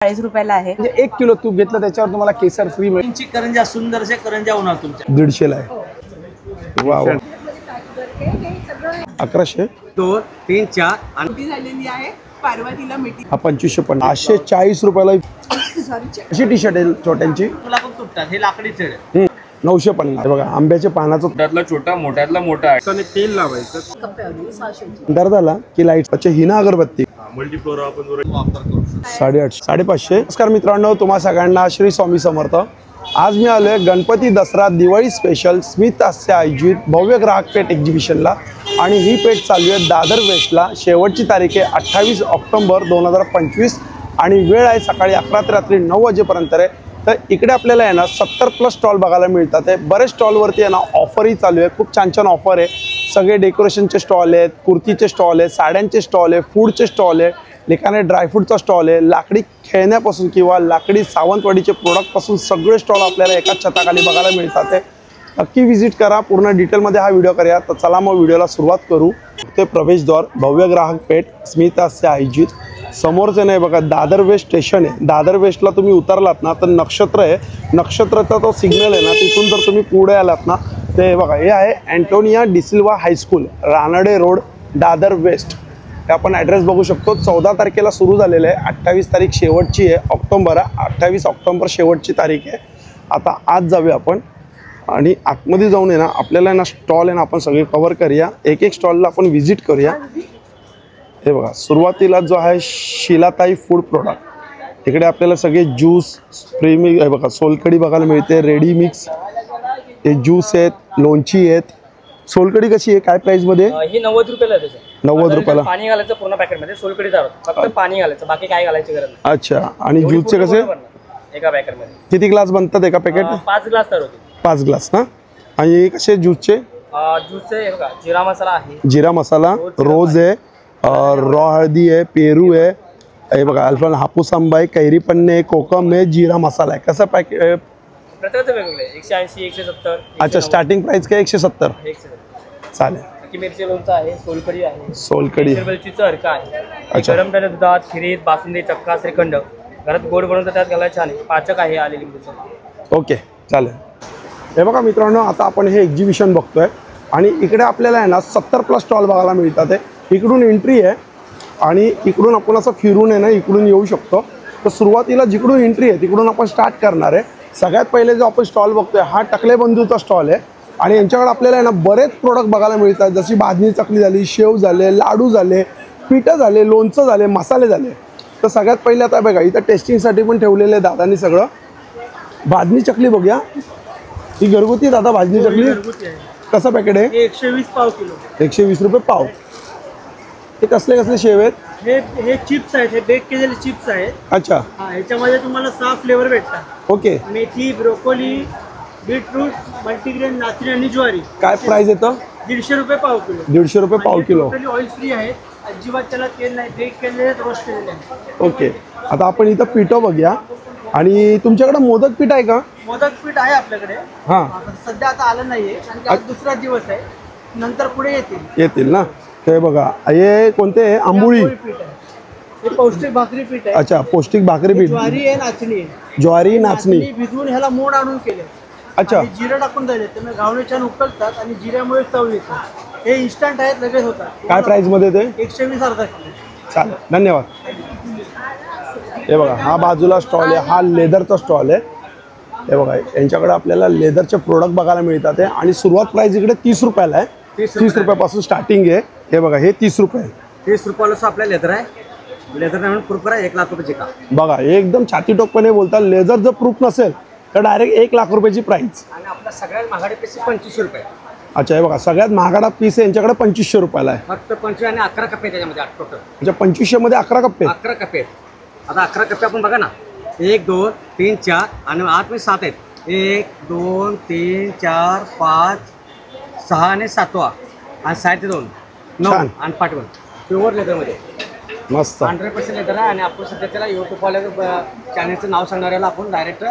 40 रुपयाला आहे। म्हणजे 1 किलो तूप घेतलं त्याच्यावर तुम्हाला केसर फ्री मिळेल। तुमची करंजा सुंदरशा करंजा होणार तुमच्या 150 ला आहे। वा वा 1100 2 3 4 मोठी झालेली आहे पार्वतीला मिठी। हा 2550 840 रुपयाला अशी टी शर्ट आहे छोट्यांची तुला पण तुटतात हे लाकडी छेड 950 बघा आंब्याच्या पानाचा छोट्यातला छोटा मोठ्यातला मोठा आहे आणि तेल लावायचं दर झाला की लाईट अच्छा हिना अगरबत्ती मल्टीफ्लोर आपण वापर करू 850 550। नमस्कार मित्रांनो, तुम्हा सगळ्यांना श्री स्वामी समर्थ। आज मी आलोय गणपती दसरा दिवाळी स्पेशल स्मित हास्य आयोजित भव्य ग्राहक पेठ एक्झिबिशनला आणि ही पेठ चालू आहे दादर वेस्टला। शेवटची तारीख आहे 28 ऑक्टोबर 2025 आणि वेळ आहे सकाळी 11 ते रात्री 9 वाजेपर्यंत आहे। तर इकडे आपल्याला आहे ना 70+ स्टॉल बघायला मिळतात आहे। बरेच स्टॉलवरती आहे ना ऑफरही चालू आहे, खूप छान छान ऑफर आहे। सगळे डेकोरेशनचे स्टॉल आहेत, कुर्तीचे स्टॉल आहे, साड्यांचे स्टॉल आहे, फूडचे स्टॉल आहे, लेखाने ड्रायफ्रूटचा स्टॉल आहे, लाकडी खेळण्यापासून किंवा लाकडी सावंतवाडीचे प्रोडक्टपासून सगळे स्टॉल आपल्याला एकाच छताखाली बघायला मिळतात आहे। नक्की विजिट करा, पूर्ण डिटेलमध्ये हा व्हिडिओ करूया। तर चला मग व्हिडिओला सुरुवात करू। ते प्रवेशद्वार भव्य ग्राहक पेठ स्मित हास्य आयोजित समोरचं नाही बघा दादर वेस्ट स्टेशन आहे। दादर वेस्टला तुम्ही उतरलात ना तर नक्षत्र आहे, नक्षत्राचा तो सिग्नल आहे ना तिथून जर तुम्ही पुढे आलात ना ते बघा हे आहे Antonia D'Silva high school Ranade road Dadar west. हे आपण ॲड्रेस बघू शकतो। 14 तारखेला सुरू झालेलं आहे, 28 तारीख शेवटची आहे ऑक्टोबर 28 ऑक्टोबर शेवटची तारीख आहे। आता आज जाऊया आपण आणि आतमध्ये जाऊन आहे ना आपल्याला ना स्टॉल आहे ना आपण सगळे कव्हर करूया, एक एक स्टॉलला आपण व्हिजिट करूया। हे बघा सुरुवातीला जो आहे शिलाताई फूड प्रोडक्ट, इकडे आपल्याला सगळे ज्यूस प्रेमी आहे बघा, सोलकढी बघायला मिळते, रेडी मिक्स हे ज्यूस आहेत, लोणची आहेत। सोलकढी कशी आहे, काय प्राइस मध्ये? ही 90 रुपयाला आहे त्याचं 90 रुपयाला पाणी घालायचं पूर्ण पॅकेट मध्ये। सोलकढी चालू फक्त पाणी घालायचं, बाकी काय घालायची गरज नाही। अच्छा आणि ज्यूसचे कसे एका पॅकेट मध्ये किती ग्लास बनतात एका पॅकेट? 5 ग्लास तयार होते। 5 ग्लास ना। आणि हे कसे ज्यूसचे? ज्यूसचे बघा जिरा मसाला आहे, जिरा मसाला, रोज आहे, रॉ हळदी आहे, पेरू आहे, हे बघा अल्फा हापूस आंबा आहे, कैरी पन्ने आहे, कोकम आहे, जिरा मसाला आहे। कसं पॅकेट? प्रत्येकाचं वेगवेगळे 180 170। अच्छा स्टार्टिंग प्राइस काय? 170 चालेल। बाकी मिरची लोणचं आहे, सोलकढी आहे, सोलकढी वेलचीचं अर्क आहे, अच्छा। गरम झालेल्या दुधात खिरीत बासुंदी चक्का श्रीखंड घरात गोड बनवून त्यात घालायला छान आहे। पाचक आहे आलेली लिंबूचं। ओके चालेल। हे बघा मित्रांनो आता आपण हे एक्झिबिशन बघतोय आणि इकडे आपल्याला आहे ना 70+ स्टॉल बघायला मिळतात आहे। इकडून एंट्री आहे आणि इकडून आपण असं फिरून आहे ना इकडून येऊ शकतो। तर सुरुवातीला जिकडून एंट्री आहे तिकडून आपण स्टार्ट करणार आहे। सगळ्यात पहिले जो आपण स्टॉल बघतोय हा टकले बंधूचा स्टॉल आहे आणि यांच्याकडे आपल्याला आहे ना बरेच प्रोडक्ट बघायला मिळतात, जशी भाजणी चकली झाली, शेव झाले, लाडू झाले, पिठं झाले, लोणचं झाले, मसाले झाले। तर सगळ्यात पहिले आता बघा इथं टेस्टिंगसाठी पण ठेवलेलं आहे दादांनी सगळं। भाजणी चकली बघूया, ही घरगुती दादा भाजणी चकली कसं पॅकेट आहे? 120 पाव किलो, 120 रुपये पाव। हे कसले कसले शेव आहेत? हे चिप्स आहेत, हे बेक केलेले चिप्स आहेत। अच्छा हा ह्याच्यामध्ये तुम्हाला 6 फ्लेवर भेटतात। ओके। मेथी, ब्रोकोली, बीटरूट, मल्टीग्रेन, नाचणी आणि ज्वारी। काय प्राइस येतं? 150 रुपये पाव किलो। 150 रुपये पाव किलो। ऑइल फ्री आहे, अजिबात त्याला तेल नाही, बेक केलेले रोस्ट केलेले आहे। ओके आता आपण इथं पिठं बघूया आणि तुमच्याकडे मोदक पीठ आहे का? मोदक पीठ आहे आपल्याकडे, हां सध्या आता आलं नाहीये कारण की आज दुसरा दिवस आहे, नंतर पुढे येतील ना। ते बघा हे कोणते आहे? आंबोळी पीठ आहे, हे पौष्टिक भाकरी पीठ आहे। अच्छा पौष्टिक भाकरी पीठ, ज्वारी आहे, नाचणी आहे, ज्वारी नाचणी भिजवून ह्याला मोड आणून केले। अच्छा जिरा टाकून द्यायचे, त्यामुळे घावणे छान उकळतात आणि जिऱ्यामुळे चव येते। हे इन्स्टंट आहेत, लगेच होतात। काय प्राइस मध्ये ते? 120 अर्धा किलो। चालेल धन्यवाद। हे बघा हा बाजूला स्टॉल आहे, हा लेदरचा स्टॉल आहे। हे बघा यांच्याकडे आपल्याला लेदरचे प्रोडक्ट बघायला मिळतात आहे आणि सुरुवात प्राइस इकडे 30 रुपयाला आहे। 30 रुपयापासून स्टार्टिंग आहे। हे बघा हे 30 रुपये, 30 रुपयाला आपल्या लेदर आहे, लेदर म्हणून प्रूफ करा 1 लाख रुपयाची का बघा एकदम छाती टोकपणे बोलतात। लेदर जर प्रूफ नसेल तर डायरेक्ट 1 लाख रुपयाची प्राइस। आणि आपला सगळ्यात महागडे पीस 2500 रुपये। अच्छा हे बघा सगळ्यात महागडा पीस आहे यांच्याकडे 2500 रुपयाला आहे। फक्त 25 आणि 11 कप्पे त्याच्यामध्ये टोटल। म्हणजे 2500 मध्ये 11 कप्पे? 11 कप्पे। आता 11 कप्पे आपण बघा ना, 1 2 3 4 आणि आतमध्ये 7 आहेत। 1 2 3 4 5 6 आणि 7वा आणि 2 9 आणि 5 प्युअर लेदरमध्ये मस्त 100% लेदर आहे। आणि आपण सध्या त्याला युट्यूब वाल्या चॅनलचं नाव सांगणाऱ्याला आपण डायरेक्ट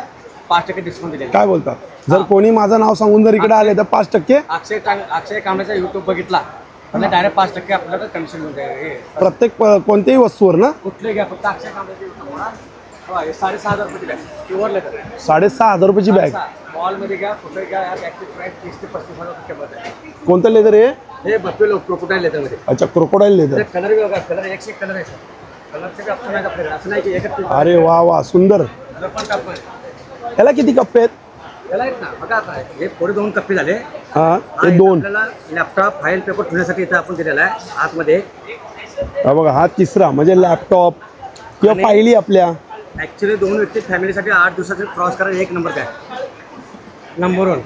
5% डिस्काउंट दिले। काय बोलतात? जर कोणी माझं नाव सांगून जर इकडे आले तर 5%? अक्षय कांबळेचा युट्यूब बघितला तर डायरेक्ट 5% आपल्याला कमिशन मिळून जाईल। प्रत्येक कोणत्याही वस्तूवर ना? कुठले घ्या, फक्त अक्षय कांबळेचा युट्यूब हे 6,500 रुपयाची बॅग प्युअर लेदर 6,500 रुपयाची बॅग. मॉलमध्ये घ्या कुठे घ्या या बॅगची प्राईस 30 ते 35,000 रुपये किंमत आहे. कोणतं लेदर आहे? हे बफेलो क्रोकोडाईल लेदरमध्ये. अच्छा, क्रोकोडाईल लेदर. कलर बी बघा, कलर एक कलर आहे. कलरचे बी ऑप्शन आहे आपल्याकडे, असं नाही की एकच piece. अरे वा वा, सुंदर. कलर पण कापड आहे. याला किती कप्पे आहेत? याला आहेत ना बघा, आता हे पुढे 2 कप्पे झाले. हा, हे हा, 2. आपल्याला लॅपटॉप फाईल पेपर ठेवण्यासाठी इथं आपण दिलेला आहे आतमध्ये. हा बघा, हा तिसरा म्हणजे लॅपटॉप किंवा आणि- फाईली आपल्या. ॲक्च्युली 2 व्यक्ती फॅमिलीसाठी 8 दिवसाचे क्रॉस करायला 1 नंबर काय नंबर 1.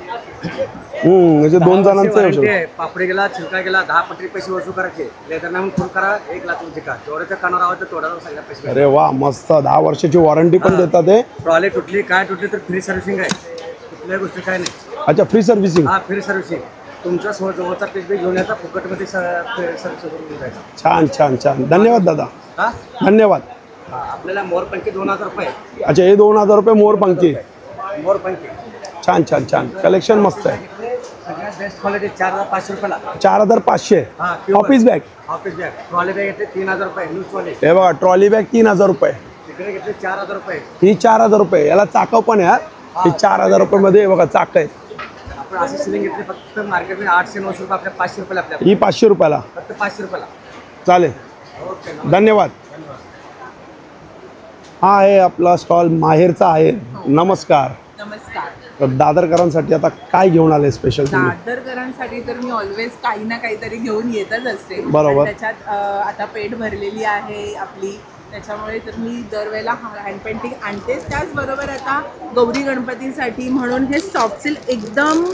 म्हणजे 2 जणांचं येऊ शकतो. पापडी गेला, चिलका गेला, 10 पटरी पैसे वसूल करायचे. लेदर नावून फुल करा 1 लाख रुपये का तेवढ्याच्या कानावर आवाज तेवढ्यावर सगळ्या पैसे. अरे वा, मस्त. 10 वर्षाची वॉरंटी पण देतात ते. ट्रॉली तुटली काय तुटली तर फ्री सर्व्हिसिंग आहे, कुठल्याही गोष्टी काय नाही. अच्छा, फ्री सर्व्हिसिंग. हा, फ्री सर्व्हिसिंग. तुमचा जवळचा पीस बी घेऊन याचा फुकटमध्ये सर्व्हिस करून द्यायचा. छान छान छान. धन्यवाद दादा, हा, धन्यवाद. आपल्याला मोरपंखी 2,000 रुपये. अच्छा, हे 2,000 रुपये मोरपंखी. मोरपंखी छान छान छान. कलेक्शन मस्त आहे. सगळ्यात बेस्ट क्वालिटी 4,500 रुपयाला. 4,500. हा, office bag. Office bag. Trolley bag येते 3,000 रुपये न्यूज ट्रॉली. हे बघा, ट्रॉली बॅग 3,000 रुपये. तिकडे घेतले 4,000 रुपये. ही 4,000 रुपये. याला चाकं पण आहे. ही 4,000 रुपये मध्ये बघा चाक आहेत. आपण असे सिलिंग घेतले फक्त मार्केटमध्ये 800-900 रुपये, आपल्या 500 रुपयाला आपल्या ही 500 रुपयाला. फक्त 500 रुपयाला. चालेल, ओके. धन्यवाद. हा आहे आपला स्टॉल माहेरचा आहे. नमस्कार. नमस्कार. तर दादरकरांसाठी आता काय घेऊन आले स्पेशल तुम्ही? दादरकरांसाठी तर मी ऑलवेज काही ना काहीतरी घेऊन येतच असते. बरोबर. आणि त्याच्यात आता पेट भरलेली आहे आपली, त्याच्यामुळे तर मी दरवेळेला हँड पेंटिंग आणतेच. त्याचबरोबर आता गौरी गणपतीसाठी म्हणून हे सॉफ्ट सिल्क एकदम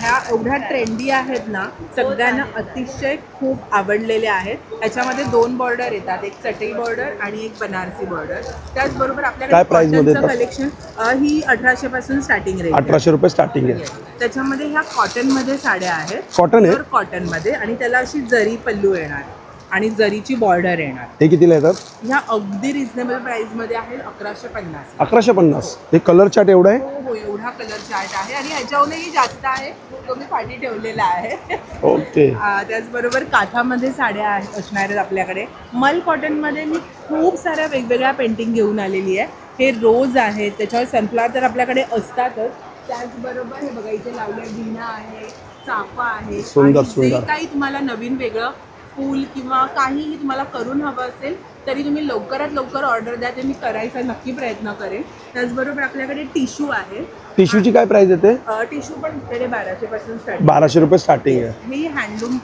ह्या एवढ्या ट्रेंडी आहेत ना, सगळ्यांना अतिशय खूप आवडलेले आहेत. त्याच्यामध्ये 2 बॉर्डर येतात, एक चटई बॉर्डर आणि एक बनारसी बॉर्डर. त्याचबरोबर काय आपल्याकडे price मध्ये कॉटनचं येतात? कलेक्शन ही 1,800 पासून स्टार्टिंग रेंज. 1,800 रुपये स्टार्टिंग आहे. त्याच्यामध्ये ह्या कॉटनमध्ये साड्या आहेत. कॉटन आहे? कॉटनमध्ये, आणि त्याला अशी जरी पल्लू येणार आणि जरीची बॉर्डर येणार. हे कितीला येतात? ह्या अगदी रिझनेबल प्राइसमध्ये आहेत, 1150. 1150. हे कलर चार्ट एवढा आहे? हो हो, एवढा कलर चार्ट आहे आणि ह्याच्याहूनही जास्त आहे, तो मी पाठी ठेवलेला आहे. ओके. त्याचबरोबर काठामध्ये साड्या असणार आहेत आपल्याकडे. मल कॉटनमध्ये मी खूप साऱ्या वेगवेगळ्या पेंटिंग घेऊन आलेली आहे. हे रोज आहेत, त्याच्यावर सनफ्लॉवर तर आपल्याकडे असतातच. त्याचबरोबर हे बघा, इथे लावल्या वीणा आहे, चाफा आहे. सुंदर, आणि जे सुंदर. काही तुम्हाला नवीन वेगळं फूल किंवा काहीही तुम्हाला करून हवं असेल तरी तुम्ही लवकरात लवकर ऑर्डर द्या, ते मी करायचा नक्की प्रयत्न करेन. त्याचबरोबर आपल्याकडे टिश्यू आहे. टिश्यूची काय प्राइस येते? टिश्यू पण इकडे 1200 पासून स्टार्ट. 1200 रुपये स्टार्टिंग आहे. हे हँडलूम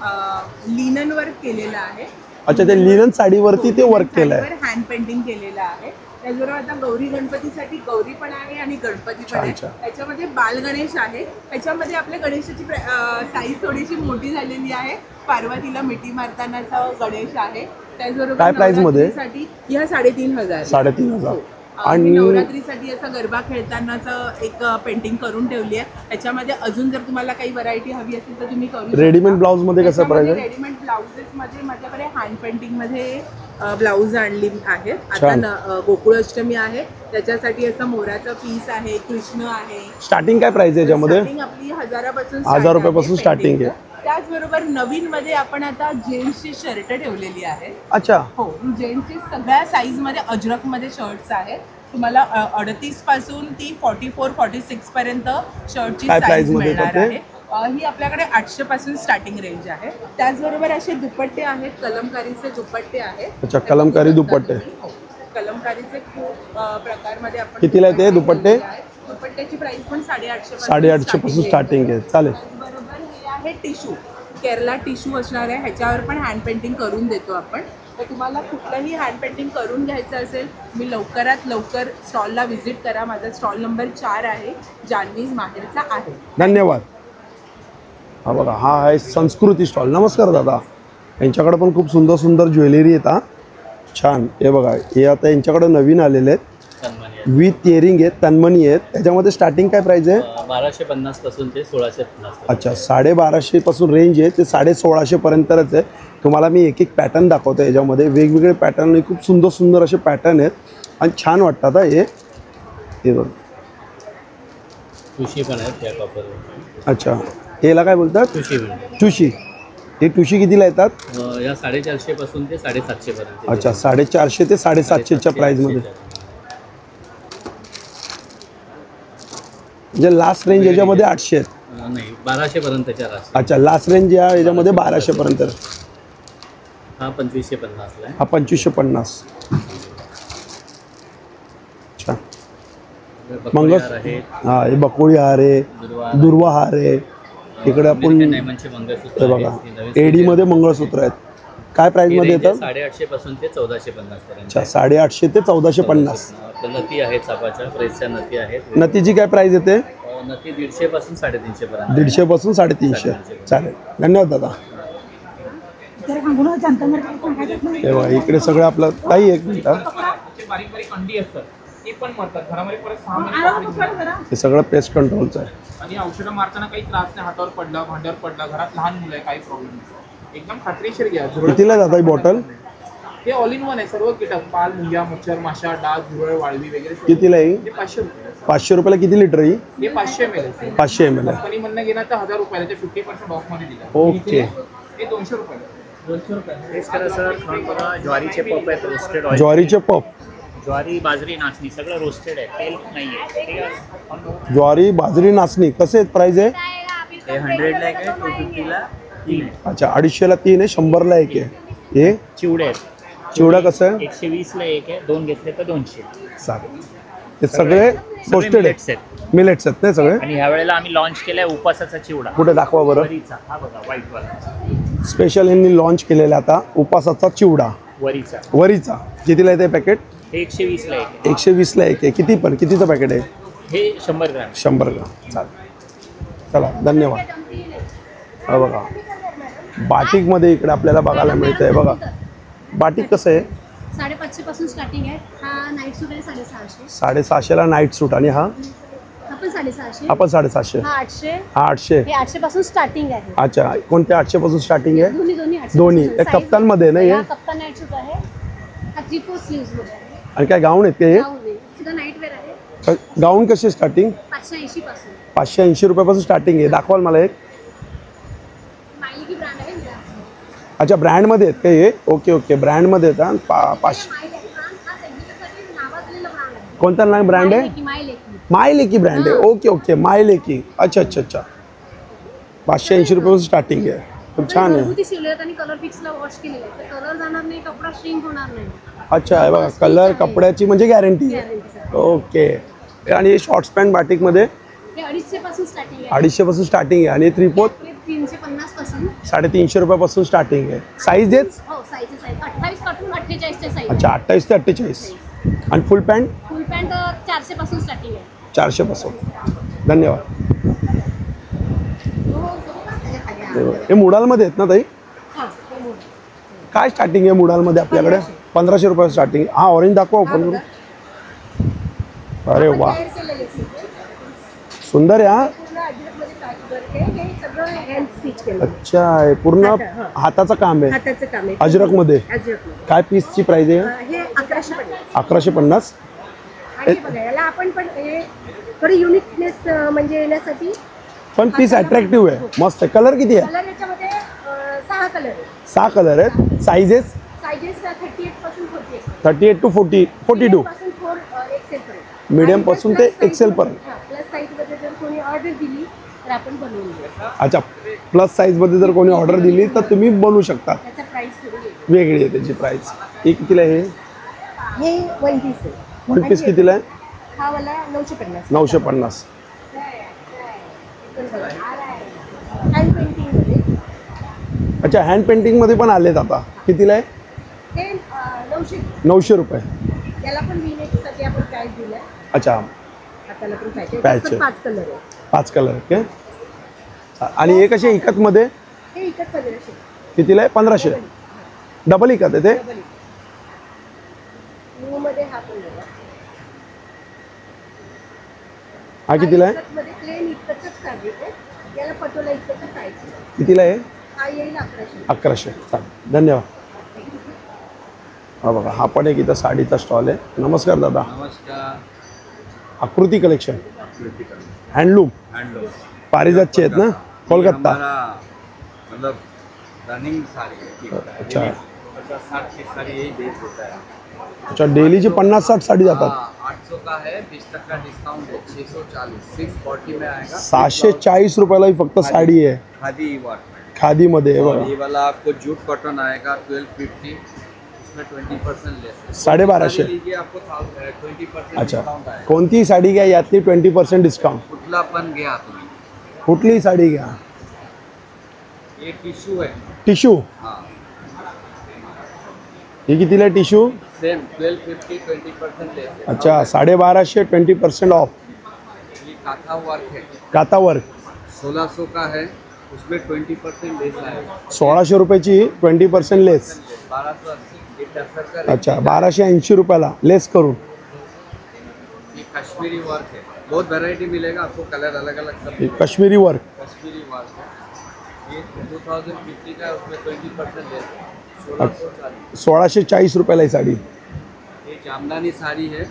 लिनन वर्क केलेलं आहे. अच्छा, ते लिनन साडीवरती ते वर्क केलं आहे. हँड पेंटिंग केलेलं आहे. त्याचबरोबर आता गौरी गणपतीसाठी गौरी पण आहे आणि गणपती पण आहे. छान. त्याच्यामध्ये बाल गणेश आहे. त्याच्यामध्ये आपल्या गणेशाची साईज थोडीशी मोठी झालेली आहे. पार्वतीला मिठी मारतानाचा गणेश आहे. त्याचबरोबर काय price मध्ये? नवरात्रीसाठी ह्या 3,500. 3,500. आणि आणि नवरात्रीसाठी असं गरबा खेळतानाचं एक पेंटिंग करून ठेवली आहे. त्याच्यामध्ये अजून जर तुम्हाला काही व्हरायटी हवी असेल तर तुम्ही करू शकता. रेडीमेड ब्लाउज मध्ये कसं प्राइस आहे? रेडीमेड ब्लाउजेसमध्ये माझ्याकडे हँड पेंटिंगमध्ये ब्लाऊज आणली आहेत. आता छान. गोकुळाष्टमी आहे, त्याच्यासाठी असं मोराचं पीस आहे, कृष्ण आहे. स्टार्टिंग काय प्राइस आहे याच्यामध्ये? स्टार्टिंग आपली 1000 1000 रुपयापासून स्टार्टिंग आहे. त्याचबरोबर नवीन मध्ये आपण आता जेंट्सची शर्ट ठेवलेली आहे. अच्छा. हो, जेंट्सची सगळ्या साईजमध्ये अजरकमध्ये शर्ट्स आहेत. तुम्हाला 38 पासून ती 44-46 पर्यंत शर्टची काय साईज price मध्ये मिळणार येतात ते? आहे. ही आपल्याकडे 800 पासून स्टार्टिंग रेंज आहे. त्याचबरोबर असे दुपट्टे आहेत, कलमकारीचे दुपट्टे आहेत. अच्छा, कलमकारी दुपट्टे. हो, कलमकारीचे खूप प्रकारमध्ये आपण कितीला येते दुपट्टे? दुपट्ट्याची प्राइस पण 850 850 पासून स्टार्टिंग आहे. चालेल. बरोबर. हे आहे टिश्यू, केरला टिश्यू असणार आहे. ह्याच्यावर पण हँड पेंटिंग करून देतो आपण. तर तुम्हाला कुठलंही हँड पेंटिंग करून घ्यायचं असेल, मी लवकरात लवकर स्टॉलला व्हिजिट करा. माझा स्टॉल नंबर 4 आहे, जान्हवीज माहेरचा आहे. धन्यवाद. हा बघा, हा आहे संस्कृती स्टॉल. नमस्कार दादा. यांच्याकडे पण खूप सुंदर सुंदर ज्वेलरी येतात. छान. हे बघा, हे आता यांच्याकडे नवीन आलेले आहेत. विथ इयरिंग आहेत, तन्मणी आहेत. त्याच्यामध्ये स्टार्टिंग काय प्राइस आहे? 1250 पासून ते 1650. अच्छा, 1250 पासून रेंज आहे ते 1650 पर्यंतच आहे. तुम्हाला मी एक एक पॅटर्न दाखवतो. याच्यामध्ये वेगवेगळे पॅटर्न आणि खूप सुंदर सुंदर असे पॅटर्न आहेत आणि छान वाटतात. हे बघ, टुशी पण आहेत त्या कॉपर. अच्छा, याला काय बोलतात? टुशी म्हणजे टुशी. हे टुशी कितीला येतात? या 450 पासून ते 750 पर्यंत. अच्छा, 450 ते 750च्या प्राईजमध्ये. म्हणजे लास्ट रेंज याच्यामध्ये 800 आहेत. नाही 1200 पर्यंतच्या रास. अच्छा, लास्ट रेंज या याच्यामध्ये 1200 पर्यंत. हा 2550 ला आहे. हा 2550. अच्छा, बकोळी हार आहेत, हा हे बकोळी हार आहे, दुर्वा हार आहे. इकडे आपण डायमंडचे मंगळसूत्र हे आहेत. बघा हे नवीन एडी मध्ये मंगळसूत्र आहेत. काय प्राइस मध्ये येतात? 850 पासून ते 1450 पर्यंत. अच्छा, 850 ते 1450. नती आहेत चापाच्या प्रेसच्या नती आहेत. नतीची काय प्राइस येते? नती 150 पासून 350 पर्यंत. 150 पासून 350. चालेल, धन्यवाद दादा. हे बघा इकडे सगळं आपलं ताई. एक मिनिट, बारीक बारीक अंडी असतात ते पण मरतात घरामध्ये परत 6 महिने. हे सगळं पेस्ट कंट्रोलचं आहे. आणि औषधं मारताना काही त्रास नाही, हातावर पडला भांड्यावर पडला, घरात लहान मुलं आहे काही प्रॉब्लेम नाही, एकदम खात्रीशीर घ्या. कितीला जात आहे बॉटल? हे ऑल इन वन आहे, सर्व कीटक पाल, मुंग्या, मच्छर, माशा, डाग, झुरळ, वाळवी वगैरे सर्व. कितीला आहे? हे 500 रुपये. 500 रुपयाला किती लिटर ही? हे 500 ml आहे. 500 ml आहे. कंपनीमधनं गेला तर 1000 रुपयाला, ते 50% ऑफ मध्ये दिला. ओके. हे 200 रुपये. 200 रुपये. टेस्ट करा सर. खानपुरा ज्वारीचे पप आहेत, रोस्टेड ऑइल. ज्वारीचे पप, ज्वारी बाजरी नाचणी सगळं रोस्टेड आहे, तेल नाही आहे. ठीक आहे. ज्वारी बाजरी नाचणी कसे आहेत? प्राइस आहे? हे 100 ला एक आहे, 250 ला 3 आहे. अच्छा, 250ला 3 आहे, 100ला 1 आहे. हे चिवडे आहेत. चिवडा कसं आहे? 120 ला एक आहे, 2 घेतले तर 200. चालेल. हे सगळे रोस्टेड millets आहेत, आहेत. मिलेट्स आहेत ते सगळे. आणि ह्या वेळेला आम्ही लॉन्च केलाय उपासाचा चिवडा. कुठे दाखवा बरं. वरीचा हा बघा, व्हाईट वाला स्पेशल यांनी लॉन्च केलेला आता उपासाचा चिवडा वरीचा. वरीचा. कितीला आहे ते पॅकेट? हे 120 ला एक आहे. 120ला 1 आहे. किती पण कितीचं पॅकेट आहे? हे 100 ग्रॅम. 100 ग्राम. चालेल, चला धन्यवाद. हा बघा बाटिकमध्ये इकडे आपल्याला बघायला मिळतं आहे. बघा बाटिक कसं आहे? 550 पासून स्टार्टिंग आहे. हा नाईट सूट आहे 650. 650ला नाईट सूट. आणि हा हा पण 650. आपण 750. हा 800. हा 800. हे 800 पासून स्टार्टिंग आहे. अच्छा, कोणत्या 800 पासून स्टार्टिंग आहे? दोन्ही 800 दोन्ही. पासून. हे Size- कप्तानमध्ये ना हे? हा कप्तान नाईट सूट आहे. हा 3/4 स्लीव्स मध्ये आहे. आणि काय गाऊन आहेत का हे? गाऊन आहे. सुद्धा नाईट वेअर आहे. गाऊन कशी स्टार्टिंग? 580 पासून. 580 रुपयापासून स्टार्टिंग आहे. दाखवाल मला एक? माइली की ब्रँड आहे. अच्छा, ब्रँडमध्ये आहेत का हे? ओके ओके, ब्रँडमध्ये आहेत. 500. माइली की ब्रँड हा सगळीकडे नावाजलेला ब्रँड आहे. कोणता नाव ब्रँड आहे? माय लेकी ब्रँड आहे. ओके ओके, माय लेकी. अच्छा अच्छा अच्छा. 580 रुपयापासून स्टार्टिंग आहे. खूप छान आहे. घरगुती शिवलेत आणि कलर फिक्सला वॉश केलेले आहे. तर कलर जाणार नाही, कपडा श्रिंक होणार नाही. अच्छा, हे बघा कलर कपड्याची म्हणजे गॅरंटी आहे. गॅरंटी. ओके. आणि शॉर्ट्स पॅन्ट बाटिकमध्ये हे 250 पासून स्टार्टिंग आहे. 250 पासून स्टार्टिंग आहे. आणि 3/4 हे 350 पासून. 350 रुपयापासून स्टार्टिंग आहे. साईज आहेच? हो, साईज 28 पासून 48 साईज. अच्छा, 28 ते 48. आणि फुल पॅन्ट? फुल पॅन्ट 400 पासून स्टार्टिंग आहे. 400 पासून. धन्यवाद. हे बघा, हे मुडालमध्ये आहेत ना ताई? हां, हे मोठं. काय स्टार्टिंग आहे मुडालमध्ये आपल्याकडे? 1500 रुपये स्टार्टिंग. हा ऑरेंज दाखवा ओपन करून. अरे वा, तयार केलेले आहेत ते. सुंदर आहे. हा पूर्ण अजरकमध्ये पॅक करते. हे सगळं हँड स्टिच केलं. अच्छा, हे पूर्ण हाताचं काम आहे हाताचं काम आहे. अजरकमध्ये. अजरकमध्ये. काय पीसची प्राइस आहे? हे 1150. 1150. आणि हे बघा, याला आपण पण हे थोडी युनिकनेस म्हणजे येण्यासाठी पण पीस अट्रॅक्टिव्ह आहे, मस्त आहे. कलर किती आहे? कलर याच्यामध्ये 6 कलर आहे. 6 कलर आहेत. साईजेस? सायझेस 38 पासून 48. 38 to 42. पासून 4 एक्सेल पर्यंत. मीडियम पासून ते एक्सेल पर्यंत. प्लस साईज मध्ये जर कोणी ऑर्डर दिली तर आपण बनवून देऊ. अच्छा, प्लस साईजमध्ये जर कोणी ऑर्डर दिली तर तुम्ही बनवू शकता. त्याचा प्राइस थोडी वेगळी. वेगळी आहे त्याची प्राइस. हे कितीला आहे? हे 1 पीस आहे. वन पीस कितीला आहे? हा वाला 950. 950. हँड पेंटिंग मध्ये अच्छा, हँड पेंटिंगमध्ये पण आलेत आता. कितीला आहे? ते 900. 900 रुपये. याला पण साठी आपण प्राइस दिलाय. अच्छा, हाताला पण Patch पॅच आहे. 5 कलर आहे. 5 कलर आहेत काय? आणि हे कसे इकतमध्ये? हे इकत कलर आहे. कितीला आहे? 1500. डबल इकत आहे ते? ब्लू मध्ये हा कलर आहे. हा कितीला आहे? मध्ये प्लेन इतकंच फॅब्रिक आहे. याला पटोला इतकंच प्राइस आहे. कितीला आहे? हा येईल 1100. 1100. चालेल, धन्यवाद. हा बघा, हा पण एक इथं साडीचा स्टॉल आहे. नमस्कार दादा. नमस्कार. आकृती कलेक्शन, हँडलूम, पारिजातचे आहेत ना? कोलकाता. मतलब रनिंग साड़ी अच्छा, 50-60 की साड़ी यही बेस होता है. अच्छा, डेलीची 50-60 साडी जातात. 800 का है, 20% का डिस्काउंट है, 640, 640 में आएगा. 740 रुपयाला ही फक्त साडी आहे खादी वर्क में. खादीमध्ये आहे और बघा. ये वाला आपको जूट कॉटन आएगा 1250, इसमें 20% लेस है. 1250. लीजिए आपको 20% अच्छा, डिस्काउंट आएगा. कोणतीही साडी घ्या यातली 20% डिस्काउंट. कुठला पण घ्या तुम्ही. कुठलीही साडी घ्या. ये टिश्यू है. टिश्यू हाँ, ही कितीला आहे टिश्यू? सेम 1250, 20% लेस है. अच्छा, 1250 20% ऑफ. ये काथा वर्क है, काता वर्क 1600 का है, उसमें 20% लेस आएगा. 1600 रुपयाची 20% लेस. 1280, ये टसर का रेट. अच्छा, 1280 रुपयाला लेस करून. ये कश्मीरी वर्क है, बहुत वैरायटी मिलेगा आपको, कलर अलग अलग सब. हे काश्मीरी वर्क. कश्मीरी वर्क है, ये 2050 का, उसमें 20% लेस है. 1640. 1640 रुपयाला ही साडी. ये जामदानी साड़ी है.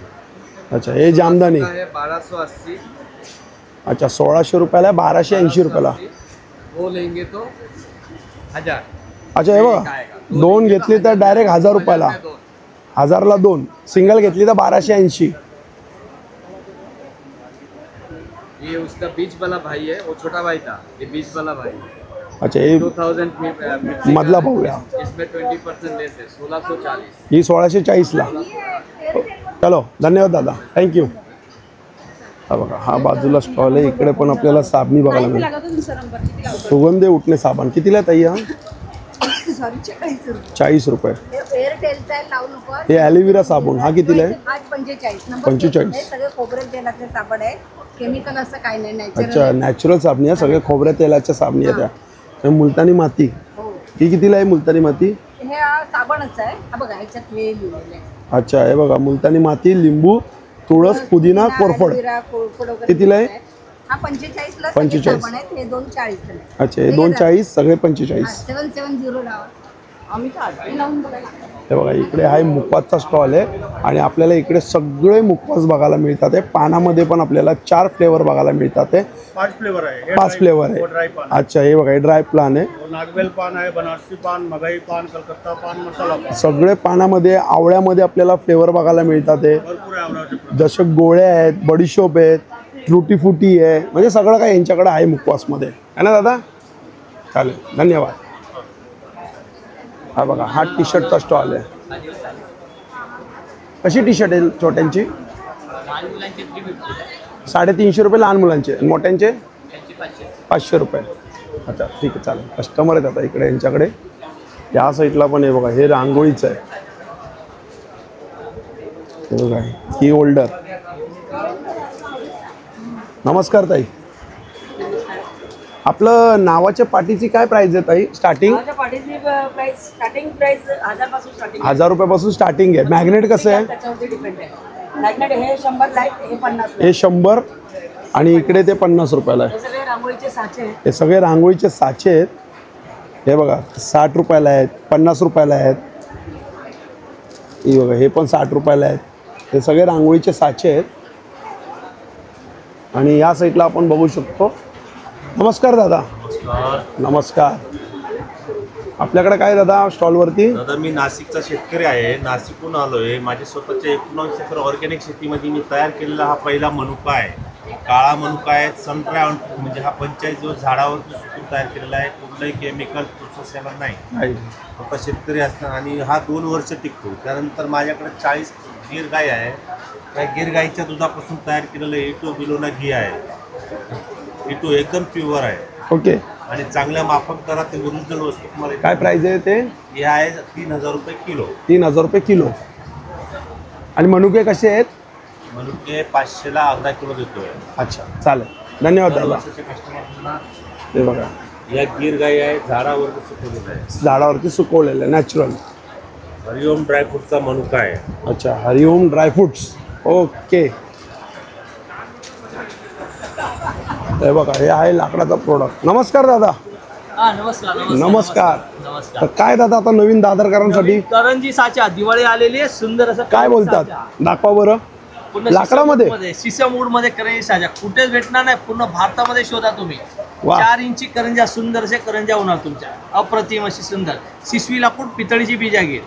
अच्छा, हे जामदानी. 1600 का है 1280. अच्छा, 1600 रुपयाला 1280 रुपयाला. 1280, वो लेंगे तो 1000. अच्छा, हे बघा, दोन घेतली तर डायरेक्ट 1000 रुपयाला. 1000ला 2. सिंगल घेतली तर 1280. ये उसका बीच वाला भाई है, वो छोटा भाई था, ये बीच वाला भाई है. अच्छा, हे 2050 मधला भाऊ आहे. इसमें 20% लेस है, 1640. ही 1640ला. चलो, धन्यवाद दादा, थँक्यू. हा बघा, हा बाजूला स्टॉल आहे. इकडे पण आपल्याला साबणी बघायला मिळेल. सुगंधी उठणे साबण कितीला ताई? हा 40 रुपये. एअरटेलचा आहे, लावू नको. हे ॲलोवेरा साबण हा कितीला आहे? आज 45 नंबर. 45. हे सगळे खोबरेल तेलातले साबण आहे, केमिकल असं काही नाही, अच्छा, नॅचरल. नॅचरल साबणी आहे, सगळे खोबऱ्या तेलाच्या साबणी आहेत त्या. हे मुलतानी माती हो, ही कितीला आहे? मुलतानी माती. हे साबणच आहे. हा बघा, ह्याच्यात हे लिहिलेलं आहे. अच्छा, हे बघा, मुलतानी माती, लिंबू, तुळस, पुदिना, कोरफड ॲलोवेरा, कोरफड वगैरे कितीला आहे? हा 45 प्लस 45. साबण आहेत, हे 240 ला आहे. अच्छा, हे 240, सगळे 45. 770 लावा. आम्ही तर लावून बघायला. हे बघा, इकडे हा मुखवासचा स्टॉल आहे आणि आपल्याला इकडे सगळे मुखवास बघायला मिळतात. हे पानामध्ये पण आपल्याला 4 फ्लेवर बघायला मिळतात. हे 5 फ्लेवर आहे. 5 फ्लेवर आहे. ड्राई पान, अच्छा, हे बघा, हे ड्राय प्लान आहे. नागवेल पान आहे, बनारसी पान, मगई पान, कलकत्ता पान, मसाला पान. सगळे पानामध्ये, आवळ्यामध्ये आपल्याला फ्लेवर बघायला मिळतात. हे भरपूर आहे आवडायचे. जसे गोळ्या आहेत, बडीशोप आहेत, फ्रुटी फुटी आहे, म्हणजे सगळं काय यांच्याकडे आहे मुखवासमध्ये, है ना दादा? चालेल, धन्यवाद. हा बघा, हा टी शर्टचा स्टॉल आहे. कशी टी शर्ट आहे छोट्यांची? 350 रुपये लहान मुलांचे, आणि मोठ्यांचे 500 रुपये. अच्छा, ठीक आहे, चालेल. कस्टमर आहेत आता इकडे यांच्याकडे. या साईडला पण आहे बघा, हे रांगोळीचं आहे. हे बघा, की होल्डर. नमस्कार ताई, आपलं नावाच्या पाटीची काय प्राइस आहे ताई? स्टार्टिंग पाटीची प्राइस, स्टार्टिंग प्राइस 1000 पासून स्टार्टिंग. 1000 रुपयापासून स्टार्टिंग आहे. मॅग्नेट कसं आहे? त्याच्यावरती डिपेंड आहे. मॅग्नेट हे 100 ला आहे, हे 50 ला. हे 100 आणि इकडे ते 50 रुपयाला आहे. हे सगळे रांगोळीचे साचे आहेत. हे सगळे रांगोळीचे साचे आहेत. हे बघा, 60 रुपयाला आहेत, 50 रुपयाला आहेत. हे बघा, हे पण 60 रुपयाला आहेत. हे सगळे रांगोळीचे साचे आहेत. आणि या साईडला आपण बघू शकतो. नमस्कार दादा. नमस्कार. आपल्याकडे काय दादा स्टॉलवरती? दादा, मी नाशिकचा शेतकरी आहे, नाशिकहून आलोय. माझ्या स्वतःच्या 19 एकर ऑर्गॅनिक शेतीमध्ये मी तयार केलेला हा पहिला मनुका आहे. काळा मनुका आहे. सनफ्लावर म्हणजे हा 45 दिवस झाडावरती सुकून तयार केलेला आहे. कुठलंही केमिकल प्रोसेस याला नाही. स्वतः शेतकरी असताना, आणि हा 2 वर्ष टिकतो. त्यानंतर माझ्याकडे 40 गिर गाय आहे. त्या गिर गाईच्या दुधापासून तयार केलेलं इटो बिलोना घी आहे. इटो एकदम प्युअर आहे. ओके. आणि चांगल्या माफक दरात ते ओरिजिनल वस्तू तुम्हाला. काय प्राइस आहे ते? हे आहे 3000 रुपये किलो. 3000 रुपये किलो. आणि मनुके कसे आहेत? मनुके 500 ला अर्धा किलो देतोय. अच्छा, चालेल, धन्यवाद दादा. कस्टमर. हे बघा, या गिर गाई आहे, झाडावरती सुकवलेलं आहे. झाडावरती सुकवलेलं आहे, नॅचरल. हरिओम ड्रायफ्रूटचा मनुका आहे. अच्छा, हरिओम ड्रायफ्रुट्स. ओके. हे बघा, हे आहे लाकडाचा प्रोडक्ट. नमस्कार दादा. नमस्कार. नमस्कार. नमस्कार. तर काय दादा, आता नवीन दादरकरांसाठी करंजी साचा दिवाळी आलेली आहे. सुंदर असं काय बोलतात? दाखवा बरं. लाकडामध्ये? शिसम वूड मध्ये करंजी साचा कुठेच भेटणार नाही. पूर्ण भारतामध्ये शोधा तुम्ही. वा. 4 इंची करंजा, सुंदर असे करंजा होणार तुमच्या. अप्रतिम अशी सुंदर. शिसवी लाकूड, पितळीची बिजागीर.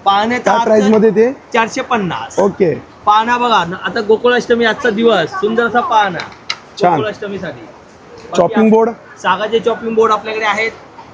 पाहण्याचा काय प्राइस मध्ये ते 450. ओके पाहणा बघा आता गोकुळाष्टमी आजचा दिवस सुंदर असा पाहणा छान. गोकुळाष्टमीसाठी. चॉपिंग बोर्ड सागाचे चॉपिंग बोर्ड आपल्याकडे आहेत.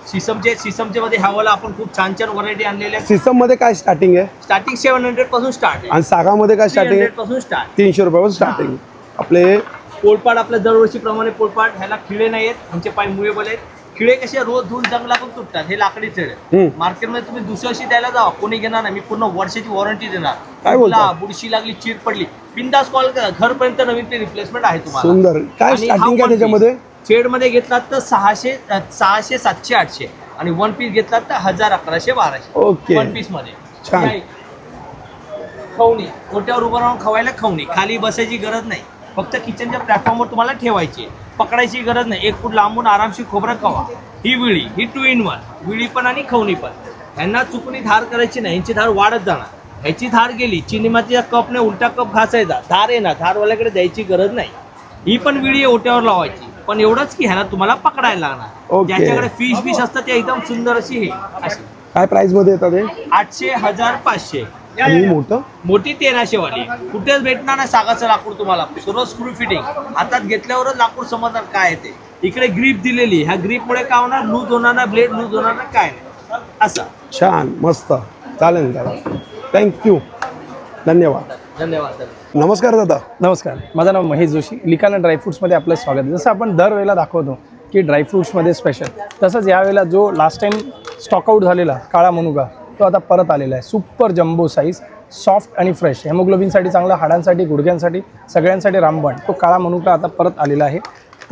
सिसमचे मध्ये ह्यावाला आपण खूप छान छान व्हरायटी आणलेल्या आहेत. सिसम मध्ये काय स्टार्टिंग आहे स्टार्टिंग 700 पासून स्टार्ट आहे. आणि सागामध्ये काय स्टार्टिंग 300 आहे पासून स्टार्ट. 300 रुपयापासून स्टार्टिंग. आपले पोलपाट आपल्या दरवर्षीप्रमाणे पोलपाट ह्याला खिळे नाही आहेत. ह्यांचे पाय मुळेबल आहेत. खिळे कसे रोज धुवून जंगला पण तुटतात. हे लाकडी छेड मार्केटमध्ये तुम्ही दुसऱ्या वर्षी द्यायला जावा कोणी घेणार नाही. मी पूर्ण वर्षाची वॉरंटी देणार. काय बोलता? बुडशी लागली चीर पडली बिंदास कॉल करा. घरपर्यंत नवीन ते रिप्लेसमेंट आहे तुम्हाला. सुंदर. काय आणि स्टार्टिंग हा काय one त्याच्यामध्ये piece. शेड मध्ये घेतलात तर 600 700 800 आणि 1 पीस घेतलात तर 1000 1100 1200. ओके. 1 पीस मध्ये छान. खवणी ओट्यावर उभं राहून खवायला खवणी. खाली बसायची गरज नाही. फक्त किचनच्या प्लॅटफॉर्मवर तुम्हाला ठेवायची. पकडायची गरज नाही. एक फूट लांबून आरामशीर खोबरं खवा. ही विळी ही 2 in 1 विळी पण आणि खवणी पण. ह्यांना चुकून धार करायची नाही. यांची धार वाढत जाणार. ह्याची धार गेली चिनीमातीच्या कपने उलटा कप घासायचा. धार येणार. धारवाल्याकडे द्यायची गरज नाही. ही पण विळी ओट्यावर लावायची. पण एवढंच की ह्याला तुम्हाला पकडायला लागणार. ओके. ज्याच्याकडे फिश असतात ते एकदम सुंदर अशी हे अशी काय प्राइस मध्ये येतात हे 800 1000 500. आणि मोठं मोठी 1300 वाली कुठेच भेटणार नाही. सागाचं लाकूड तुम्हाला सर्व स्क्रू फिटिंग हातात घेतल्यावरच लाकूड समजणार काय आहे ते. इकडे ग्रीप दिलेली. ह्या ग्रीपमुळे काय होणार लूज होणार नाही. ब्लेड लूज होणार नाही काय नाही असं. छान मस्त चालेल दादा. थँक्यू धन्यवाद. धन्यवाद. नमस्कार दादा. नमस्कार. माझं नाव महेश जोशी. लिकाना ड्रायफ्रूट्समध्ये आपलं स्वागत आहे. जसं आपण दरवेळेला दाखवतो की ड्रायफ्रूट्समध्ये स्पेशल तसंच यावेळेला जो लास्ट टाईम स्टॉकआउट झालेला काळा मनुका तो आता परत आलेला आहे. सुपर जम्बो साईज सॉफ्ट आणि फ्रेश हेमोग्लोबिनसाठी चांगला हाडांसाठी गुडघ्यांसाठी सगळ्यांसाठी रामबाण तो काळा मनुका आता परत आलेला आहे.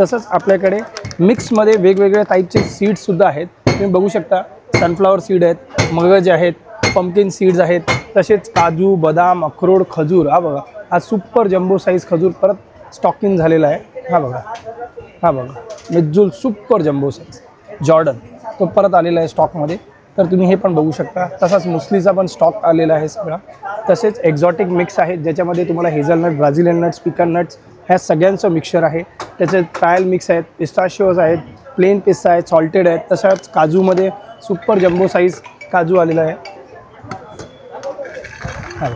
तसंच आपल्याकडे मिक्समध्ये वेगवेगळ्या टाईपचे सीड्ससुद्धा आहेत. तुम्ही बघू शकता सनफ्लॉवर सीड आहेत मगज आहेत पंपकिन सीड्स आहेत तसेच काजू बदाम अक्रोड खजूर. हा बघा हा सुपर जम्बो साईज खजूर परत स्टॉकिंग झालेला आहे. हा बघा मिज्जूल सुपर जम्बो साईज जॉर्डन तो परत आलेला आहे स्टॉकमध्ये. तर तुम्ही हे पण बघू शकता. तसाच मुसलीचा पण स्टॉक आलेला आहे सगळा. तसेच एक्झॉटिक मिक्स आहेत ज्याच्यामध्ये तुम्हाला हेझलनट ब्राझिलियन नट्स पिकन नट्स ह्या सगळ्यांचं मिक्सचर आहे. त्याचे ट्रायल मिक्स आहेत पिस्ताशिओज आहेत प्लेन पिस्ता आहेत सॉल्टेड आहेत. तसंच काजूमध्ये सुपर जम्बो साईज काजू आलेला आहे. हा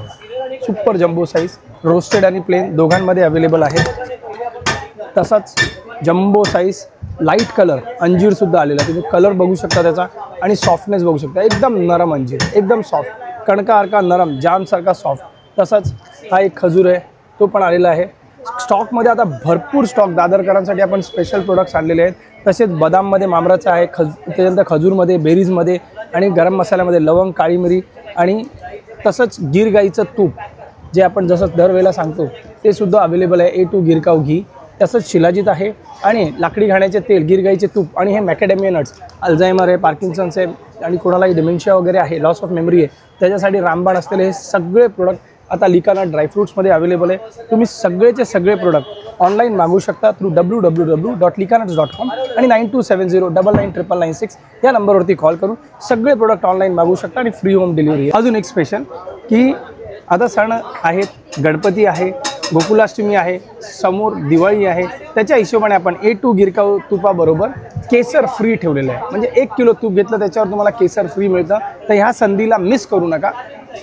सुपर जम्बो साईज रोस्टेड आणि प्लेन दोघांमध्ये अवेलेबल आहे. तसाच जम्बो साईज लाईट कलर अंजीरसुद्धा आलेला आहे. तुम्ही कलर बघू शकता त्याचा आणि सॉफ्टनेस बघू शकता. एकदम नरम अंजीर एकदम सॉफ्ट कणकासारखा नरम जामसारखा सॉफ्ट. तसाच हा एक खजूर आहे तो पण आलेला आहे. स्टॉकमध्ये आता भरपूर स्टॉक दादरकरांसाठी आपण स्पेशल प्रोडक्ट्स आणलेले आहेत. तसेच बदाममध्ये मामराचं आहे त्याच्यानंतर खजूरमध्ये बेरीजमध्ये आणि गरम मसाल्यामध्ये लवंग काळी मिरी आणि तसंच गिर गाईचं तूप जे आपण जसं दरवेळेला सांगतो ते सुद्धा अवेलेबल आहे. A2 गिरकाव घी. तसंच शिलाजीत आहे आणि लाकडी घाण्याचे तेल गिर गाईचे तूप आणि हे मॅकेडेमिया नट्स अल्झायमर आहे पार्किन्सन्स आहे आणि कोणालाही डिमेन्शिया वगैरे आहे लॉस ऑफ मेमरी आहे त्याच्यासाठी रामबाण असलेले हे सगळे प्रोडक्ट आता लिकाना ड्रायफ्रूट्समध्ये अवेलेबल आहे. तुम्ही सगळेचे सगळे प्रोडक्ट ऑनलाईन मागवू शकता थ्रू www.likanats.com आणि 9270999996 या नंबरवरती कॉल करून सगळे प्रोडक्ट ऑनलाईन मागवू शकता आणि फ्री होम डिलिव्हरी. अजून एक स्पेशल की आता सण आहेत गणपती आहे गोकुलाष्टमी आहे समोर दिवाळी आहे त्याच्या हिशोबाने आपण A2 गिरकाव तुपाबरोबर केसर फ्री ठेवलेलं आहे. म्हणजे 1 किलो तूप घेतलं त्याच्यावर तुम्हाला केसर फ्री मिळतं. तर ह्या संधीला मिस करू नका.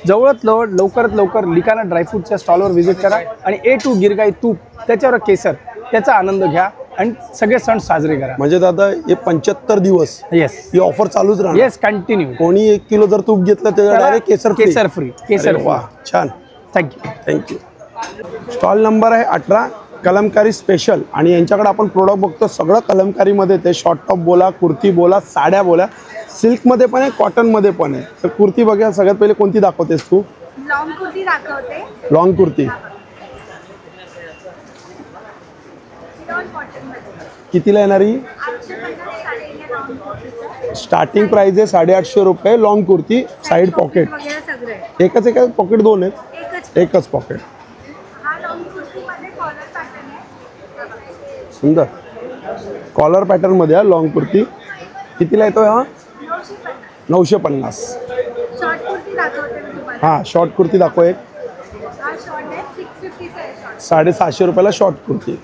लवकरात लवकर लिकाना ड्रायफ्रूटच्या स्टॉलवर व्हिजिट करा आणि A2 गिरगाई तूप त्याच्यावर केसर त्याचा आनंद घ्या आणि सगळे सण साजरे करा. म्हणजे दादा हे 75 दिवस येस ही ऑफर चालूच राहणार. Yes continue. कोणी 1 किलो जर तूप घेतलं त्याच्या डायरेक्ट केसर फ्री. केसर वा छान थँक्यू. स्टॉल नंबर आहे 18 कलमकारी स्पेशल आणि यांच्याकडे आपण प्रोडक्ट बघतो सगळं कलमकारीमध्ये. ते शॉर्ट टॉप बोला कुर्ती बोला साड्या बोला सिल्कमध्ये पण आहे कॉटनमध्ये पण आहे. तर कुर्ती बघा सगळ्यात पहिले कोणती दाखवतेस तू? लॉंग कुर्ती दाखवते. लॉंग कुर्ती कितीला येणार ही? स्टार्टिंग प्राइस आहे 850 रुपये. लॉंग कुर्ती साईड पॉकेट एकच पॉकेट दोन आहेत एकच पॉकेट. सुंदर कॉलर पॅटर्न मध्ये आहे लॉंग कुर्ती. कितीला येतोय हा? 950. हां शॉर्ट कुर्ती दाखव एक. 750 रुपयाला शॉर्ट कुर्ती.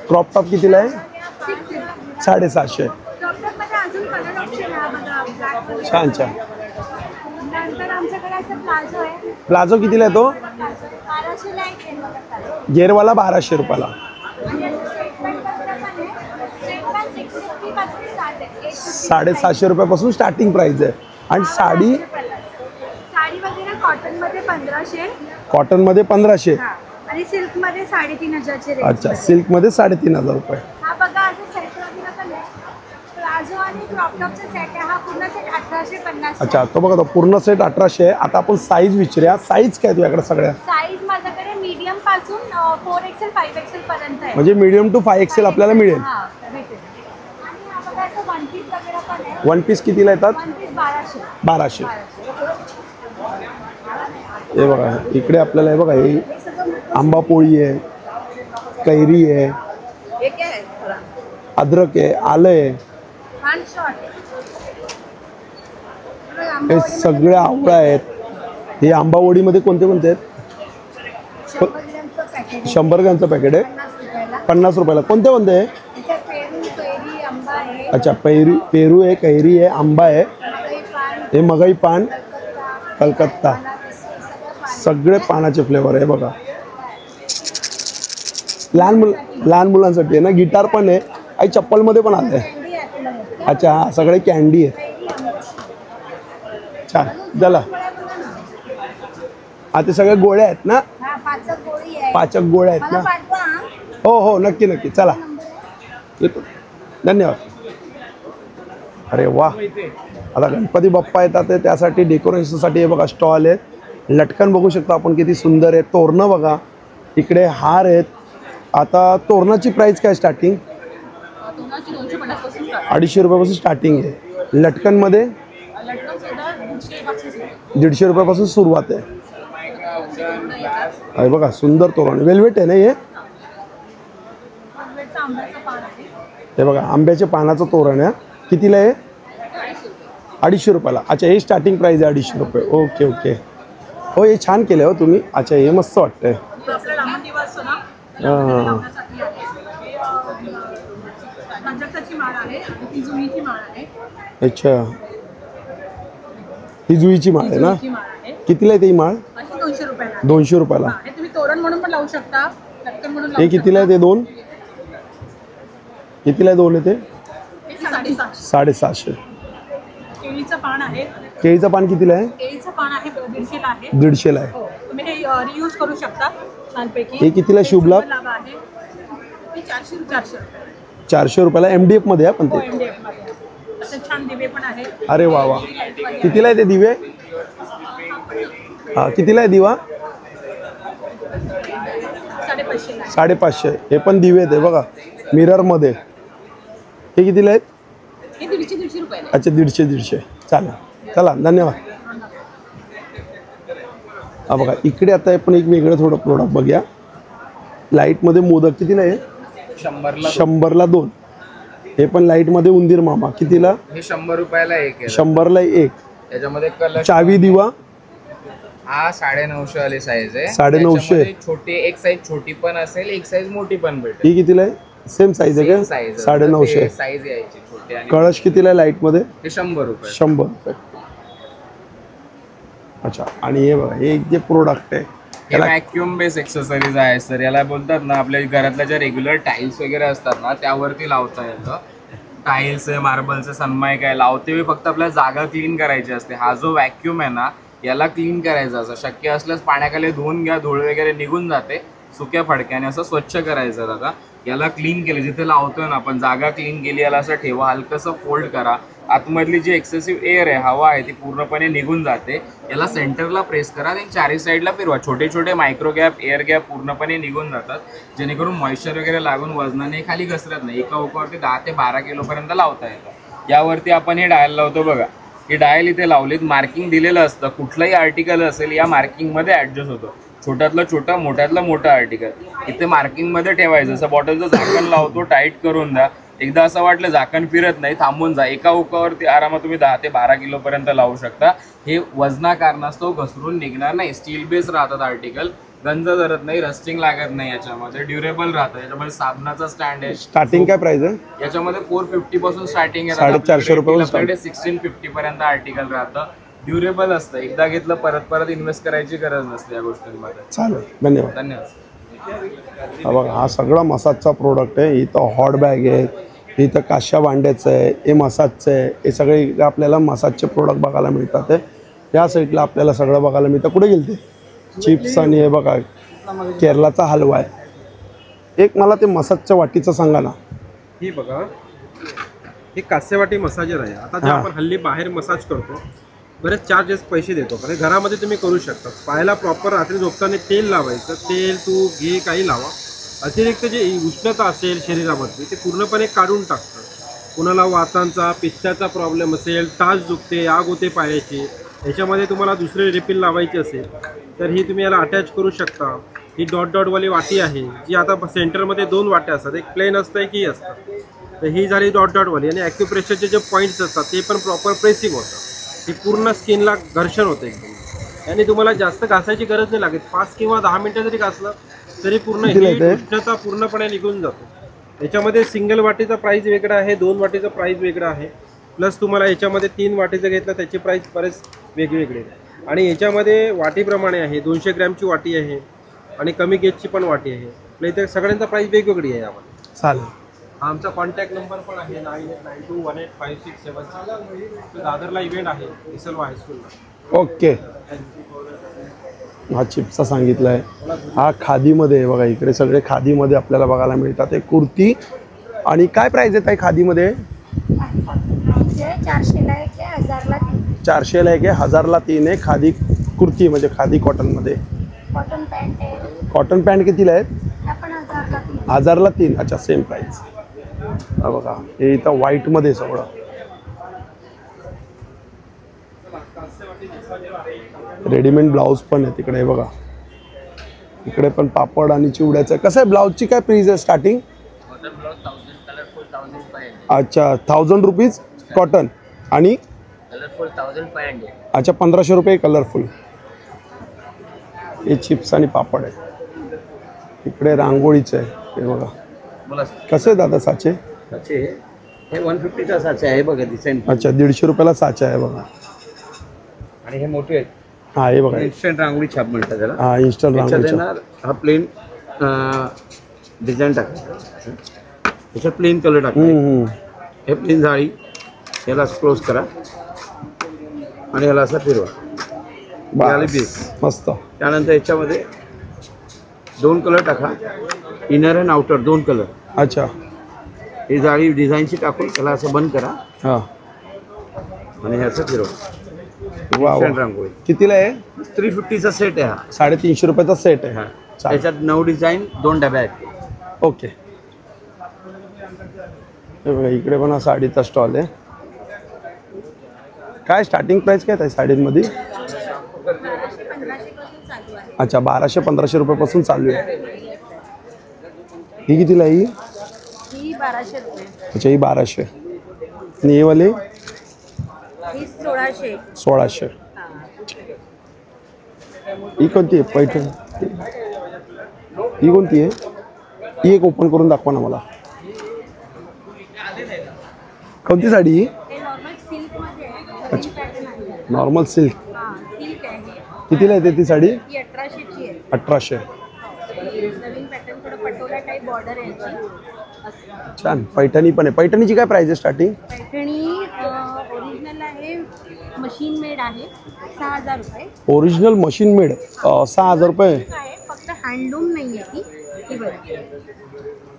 क्रॉप टॉप कितीला आहे? 750. छान छान. नंतर आमच्याकडे असं प्लाझो आहे. प्लाझो कितीला आहे तो? 1200ला एक आहे बघा प्लाझो. गेअरवाला 1200 रुपयाला. आणि असं स्टेटमेंट पण आहे. स्टेटमेंट 650 पासून स्टार्ट आहे. 750 रुपयापासून स्टार्टिंग प्राइस आहे. आणि साडी साडी वगैरे कॉटनमध्ये 1500. कॉटनमध्ये 1500. आणि सिल्कमध्ये 3500चे रेट. अच्छा, सिल्कमध्ये 3500 रुपये. हा बघा असं सेट वगैरे पण आहे. प्लाझो आणि क्रॉप टॉपचा सेट आहे. हा पूर्ण सेट 1850. अच्छा, तो बघा तो पूर्ण सेट 1800 आहे. आता आपण साईज विचारूया. साईज काय तुझ्याकडे सगळ्या? साईज माझ्याकडे मीडियम पासून 4XL 5XL पर्यंत आहे. म्हणजे मीडियम टू 5XL आपल्याला मिळेल. हा भेटेल. आणि हा बघा असं वन पीस वगैरे पण आहे. वन पीस कितीला येतात? One piece 1200. 1200. हे बघा इकडे आपल्याला हे बघा हे आंबा पोळी आहे, कैरी आहे, अद्रक आहे, आलं आहे, हे सगळे आवळा आहेत. हे आंबावडीमध्ये कोणते कोणते आहेत? 100 ग्रॅमचं पॅकेट आहे 50 रुपयाला. कोणते कोणते आहे? अच्छा, पेरू आहे, कैरी आहे, आंबा आहे, हे मगई पान, कलकत्ता, सगळे पानाचे फ्लेवर आहे बघा. लहान मुलांसाठी आहे ना. गिटार पण आहे. आई चप्पलमध्ये पण आले. अच्छा, हा सगळे कॅन्डी आहे. छान. चला, हा ते सगळे गोळ्या आहेत ना? पाचक गोळ्या आहेत ना? हो हो, नक्की नक्की. चला, येतो. धन्यवाद. अरे वा, आता गणपती बाप्पा येतात त्यासाठी डेकोरेशनसाठी हे बघा स्टॉल आहेत. लटकन बघू शकता आपण किती सुंदर आहे. तोरणं बघा, इकडे हार आहेत. आता तोरणाची प्राइस काय स्टार्टिंग? 250 रुपयापासून स्टार्टिंग आहे. लटकनमध्ये 150 रुपयापासून सुरुवात आहे. अरे बघा सुंदर तोरण, वेल्वेट आहे ना हे? हे बघा आंब्याच्या पानाचं तोरण आहे. कितीला आहे? 250 रुपयाला. अच्छा, हे स्टार्टिंग प्राइस आहे 250 रुपये. Okay okay. हो, हे छान केलं हो तुम्ही. अच्छा, हे मस्त वाटतंय. हां, अच्छा, ही जुईची माळ आहे ना? कितीला आहे ती माळ? 200 रुपयाला. तुम्ही तोरण म्हणून पण लावू शकता. हे कितीला आहे ते दोन? कितीला आहे दोन आहे ते? 750. केळीचं पान आहे. केळीचं पान कितीला आहे? केळीचं पान आहे 150ला आहे. 150ला आहे. तुम्ही हे रियूज करू शकता छानपैकी. हे कितीला शुभलाभ? आहे 400 रुपयाला. MDF मध्ये आहे पण ते. असं छान दिवे पण आहे. अरे वा वा. कितीला आहे ते दिवे? हा, कितीला आहे दिवा? 550. हे पण दिवे आहेत बघा मिरर मध्ये. हे कितीला आहेत? हे 150 रुपये. अच्छा, 150. चालेल. चला, धन्यवाद. हा बघा इकडे आता आपण एक वेगळं थोडं प्रोडक्ट बघूया. लाईटमध्ये मोदक कितीला आहे? 100ला 2. हे पण लाईटमध्ये उंदीर मामा कितीला? हे 100 रुपयाला एक आहे. 100ला 1. त्याच्यामध्ये कलर. चावी दिवा हा 950 वाली साईज आहे. 950. छोटी एक साईज छोटी पण असेल, एक साईज मोठी पण भेटेल. ही कितीला आहे? सेम साईज आहे का? 950 साईज यायची छोटी. आणि कळश कितीला आहे लाईटमध्ये? हे 100 रुपये. 100 रुपये. अच्छा, आणि हे बघा हे जे प्रोडक्ट आहे याला व्हॅक्यूम बेस एक्सेसरीज आहे सर. याला बोलतात ना आपल्या घरातल्या ज्या रेग्युलर टाईल्स वगैरे असतात ना त्यावरती लावता येतं. टाईल्स आहे, मार्बलचं सनमाईक आहे, लावते वेळी फक्त आपल्याला जागा क्लीन करायची असते. हा जो व्हॅक्यूम आहे ना याला क्लीन करायचा असं. शक्य असल्यास पाण्याखाली धुवून घ्या, धूळ वगैरे निघून जाते. सुक्या फडक्याने असं स्वच्छ करायचं दादा. याला क्लीन केलं, जिथे लावतोय ना आपण जागा क्लीन केली याला असं ठेवा, हलकंसं फोल्ड करा. आतमधली जी एक्सेसिव्ह एअर आहे, हवा आहे, ती पूर्णपणे निघून जाते. याला सेंटरला प्रेस करा आणि चारही साईडला फिरवा. छोटे छोटे मायक्रो गॅप, एअर गॅप पूर्णपणे निघून जातात, जेणेकरून मॉइश्चर वगैरे लागून वजनाने खाली घसरत नाही. एका ओकावरती 10 ते 12 किलोपर्यंत लावता येतं. यावरती आपण हे डायल लावतो बघा. ही डायल इथे लावलीत, मार्किंग दिलेलं असतं. कुठलंही आर्टिकल असेल या मार्किंगमध्ये ॲडजस्ट होतं. छोट्यातलं छोटा, मोठ्यातलं मोठं आर्टिकल इथे मार्किंगमध्ये ठेवायचं. जसं बॉटलचं झाकण लावतो, टाईट करून द्या. एकदा असं वाटलं झाकण फिरत नाही, थांबून जा. एका ओकावरती आरामात तुम्ही 10 ते 12 किलोपर्यंत लावू शकता. हे वजना कारणास्तव घसरून निघणार नाही. स्टील बेस राहतात आर्टिकल. गंज धरत नाही, रस्टिंग लागत नाही, याच्यामध्ये ड्युरेबल राहतं. याच्यामध्ये साबणाचा स्टँड आहे. स्टार्टिंग काय प्राइस आहे याच्यामध्ये 450 पासून स्टार्टिंग आहे. 450 रुपये आपल्याकडे 1650 पर्यंत आर्टिकल राहतं. ड्युरेबल असतं, एकदा घेतलं परत परत इन्व्हेस्ट करायची गरज नसते या गोष्टींमध्ये. चालेल, धन्यवाद. धन्यवाद. हा बघा, हा सगळा मसाजचा प्रोडक्ट आहे. इथं हॉट बॅग आहे, इथं काश्या भांड्याचं आहे, हे मसाजचं आहे. हे सगळे आपल्याला मसाजचे प्रोडक्ट बघायला मिळतात. या साईडला आपल्याला सगळं बघायला मिळतं. कुठे गेलते चिप्स आणि हे बघा केरलाचा हलवा आहे. एक मला ते मसाजच्या वाटीचं सांगा ना. ही बघा, हे कास्यवाटी मसाजर आहे. आता जे आपण हल्ली बाहेर मसाज करतो, बरेच चार्जेस पैसे देतो, पण घरामध्ये तुम्ही करू शकता. पायाला प्रॉपर रात्री झोपताना तेल लावायचं, तेल तूप घी काही लावा. अतिरिक्त जे उष्णता असेल शरीरामधली ते पूर्णपणे काढून टाकतं. कुणाला वातांचा पित्ताचा प्रॉब्लेम असेल, टाच दुखते, आग होते पायाची, याच्यामध्ये तुम्हाला दुसरे रिफिल लावायची असेल तर ही तुम्ही याला अटॅच करू शकता. ही डॉटवाली वाटी आहे, जी आता सेंटरमध्ये 2 वाट्या असतात, एक प्लेन असतं एक ही असतं. तर ही झाली डॉटवाली. आणि ॲक्युप्रेशरचे जे पॉईंट्स असतात ते पण प्रॉपर प्रेसिंग होतं. ही पूर्ण स्किनला घर्षण होतं एकदम. आणि तुम्हाला जास्त घासायची गरज नाही लागत. 5 किंवा 10 मिनटं जरी घासलं तरी पूर्ण ही उष्णता पूर्णपणे निघून जातो. याच्यामध्ये सिंगल वाटीचा प्राईस वेगळा आहे, 2 वाटीचा प्राईस वेगळा आहे. प्लस तुम्हाला याच्यामध्ये 3 वाटीचं घेतलं त्याची प्राईस बरेच वेगवेगळे आहे. आणि याच्यामध्ये वाटीप्रमाणे आहे, 200 ग्रॅमची वाटी आहे आणि कमी गेजची पण वाटी आहे. आपल्या इथे सगळ्यांचा प्राईस वेगवेगळी आहे. यामध्ये चालेल. आमचा कॉन्टॅक्ट नंबर पण आहे 9892185676. दादरला इव्हेंट आहे इसलवा हायस्कूलला. ओके. हा चिप्सचा सांगितला आहे. हा खादीमध्ये आहे बघा, इकडे सगळे खादीमध्ये आपल्याला बघायला मिळतात. हे कुर्ती. आणि काय प्राईस आहे ताई खादीमध्ये? 400ला आहे, 1000ला 3. 400ला आहे, 1000ला 3 आहे. खादी कुर्ती म्हणजे खादी कॉटनमध्ये. कॉटन पॅन्ट आहे. कॉटन पॅन्ट कितीला आहेत? आपण 1000ला 3. 1000ला 3. अच्छा, सेम प्राईस. हा बघा, हे इथं व्हाईटमध्ये सगळं. रेडीमेड ब्लाऊज पण आहे तिकडे. बघा इकडे पण पापड आणि चिवड्याचं. कसं आहे ब्लाऊजची काय प्राईस आहे स्टार्टिंग? अच्छा, 1000 रुपीज कॉटन आणि कलरफुल 1500. अच्छा, 1500 रुपये कलरफुल. हे चिप्स आणि पापड आहे. इकडे रांगोळीचं आहे. हे बघा. कसं आहे दादा साचे? साचे हे 150चा साचे आहे बघा, डिसेंट. अच्छा, 150 रुपयाला साचा आहे बघा. आणि हे मोठे आहेत. हा, हे बघा, इन्स्टंट रांगोळी छाप म्हणतात त्याला. हा, इन्स्टंट रांगोळी छाप. हा प्लेन डिझाईन टाकायचं, त्याच्यात प्लेन कलर टाकायचं. हे प्लेन जाळी, याला क्लोज करा आणि याला असं फिरवा. मस्त. त्यानंतर याच्यामध्ये 2 कलर टाका, इनर अँड आउटर 2 कलर. अच्छा. ही जाळी डिझाईनची टाकून त्याला असं बंद करा. हा. आणि हे असं फिरवा. वा, रांगोळी कितीला आहे? 350चा सेट आहे हा. 350 रुपयाचा सेट आहे. त्याच्यात 9 डिझाईन 2 डब्या आहेत. ओके. हे बघा, इकडे पण हा साडीचा स्टॉल आहे. काय स्टार्टिंग प्राइस काय आहे साडींमध्ये? अच्छा, 1200-1500 रुपयापासून चालू आहे. ही कितीला आहे? ही 1200 रुपये. अच्छा, ही 1200. आणि हे वाले? ही 1600. 1600. ही कोणती आहे? पैठण. ही कोणती आहे? ही एक ओपन करून दाखवा ना मला. कोणती साडी ही? Normal silk. कितीला येते ती साडी? 1800ची आहे. 1800. नवीन पॅटर्न, थोडं पटोला टाईप बॉर्डर आहे याची. छान. पैठणी पण आहे. पैठणीची काय प्राइस आहे स्टार्टिंग? पैठणी ओरिजिनल आहे, मशीन मेड आहे, 6000 रुपये. ओरिजिनल मशीन मेड 6000 रुपये. फक्त हँडलूम नाही आहे ती बघा.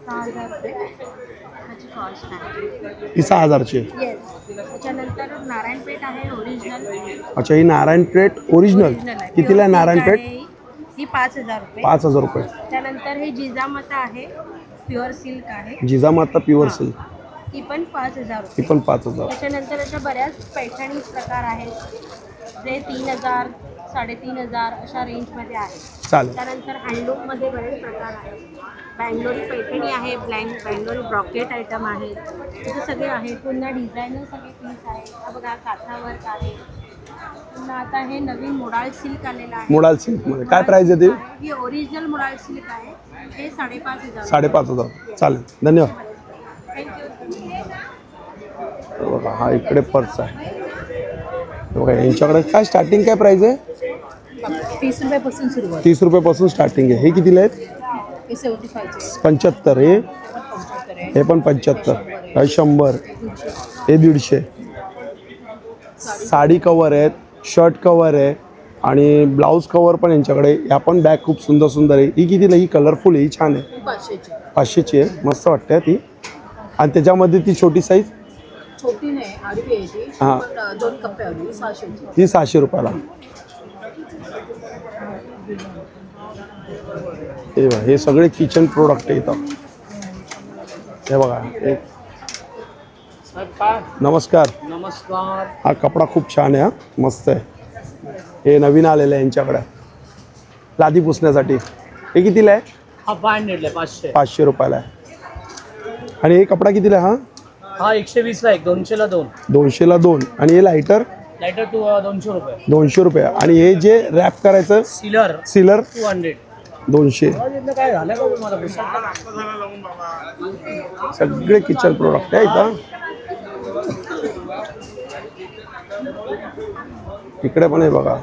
6000 रुपये त्याची कॉस्ट आहे. ही 6000ची आहे. येस. त्याच्यानंतर नारायणपेठ आहे ओरिजिनल. अच्छा, ही नारायणपेठ ओरिजिनल. कितीला आहे नारायणपेठ? ही 5000 रुपये. 5000 रुपये. त्यानंतर हे जिजामाता आहे, प्युअर सिल्क आहे. Jijamata pure silk. ही पण 5000 रुपये. ही पण 5000. त्याच्यानंतर अशा बऱ्याच पैठणी प्रकार आहेत जे 3000, 3500 अशा रेंजमध्ये आहेत. चालेल. त्यानंतर हँडलूममध्ये बरेच प्रकार आहेत. बँगलोरी पैठणी आहे, बँगलोरी ब्रॉकेट आयटम आहेत, इथे सगळे आहेत. पुन्हा डिझायनर सगळे पीस आहेत. हा बघा, काथा वर्क आहे, पुन्हा आता हे नवीन मोडाळ सिल्क आलेलं आहे. मोडाल सिल्कमध्ये काय प्राईस आहे ती? ही ओरिजिनल मोडाळ सिल्क आहे. हे 5,500. 5,500. चालेल, धन्यवाद. थँक्यू. बघा हा इकडे पर्स आहे बघा. यांच्याकडे काय स्टार्टिंग काय प्राईस आहे? 30 रुपयापासून सुरुवात. 30 रुपयापासून स्टार्टिंग आहे. हे कितीला आहेत? हे 75. 75. हे पण 75. हे 100. हे 150. साडी कवर आहेत, शर्ट कवर आहे आणि ब्लाऊज कवर पण यांच्याकडे. या पण बॅग खूप सुंदर सुंदर आहे. ही कितीला? ही कलरफुल आहे, ही छान आहे. 500ची आहे, मस्त वाटते ती. आणि त्याच्यामध्ये ती छोटी साईज छोटी नाही, आडवी आहे ती. हां. पण 2 कप्पे आली 600ची. ती 600 रुपयाला. हे बघा, हे सगळे किचन प्रोडक्ट आहे इथं. हे बघा, एक नमस्कार. नमस्कार. हा कपडा खूप छान आहे, हा मस्त आहे. हे नवीन आलेलं आहे यांच्याकडे लादी पुसण्यासाठी. हे कितीला आहे? हा 500 500. 500 रुपयाला आहे. आणि हे कपडा कितीला आहे? हा 120 ला 1, 200 ला 2. 200ला 2. आणि हे लायटर? लायटर 200 रुपये. 200 रुपये. आणि हे जे रॅप करायचं सीलर सीलर 200. 200. काय झालं का मला? सगळे किचन प्रोडक्ट आहे इथं. इकडे पण आहे बघा,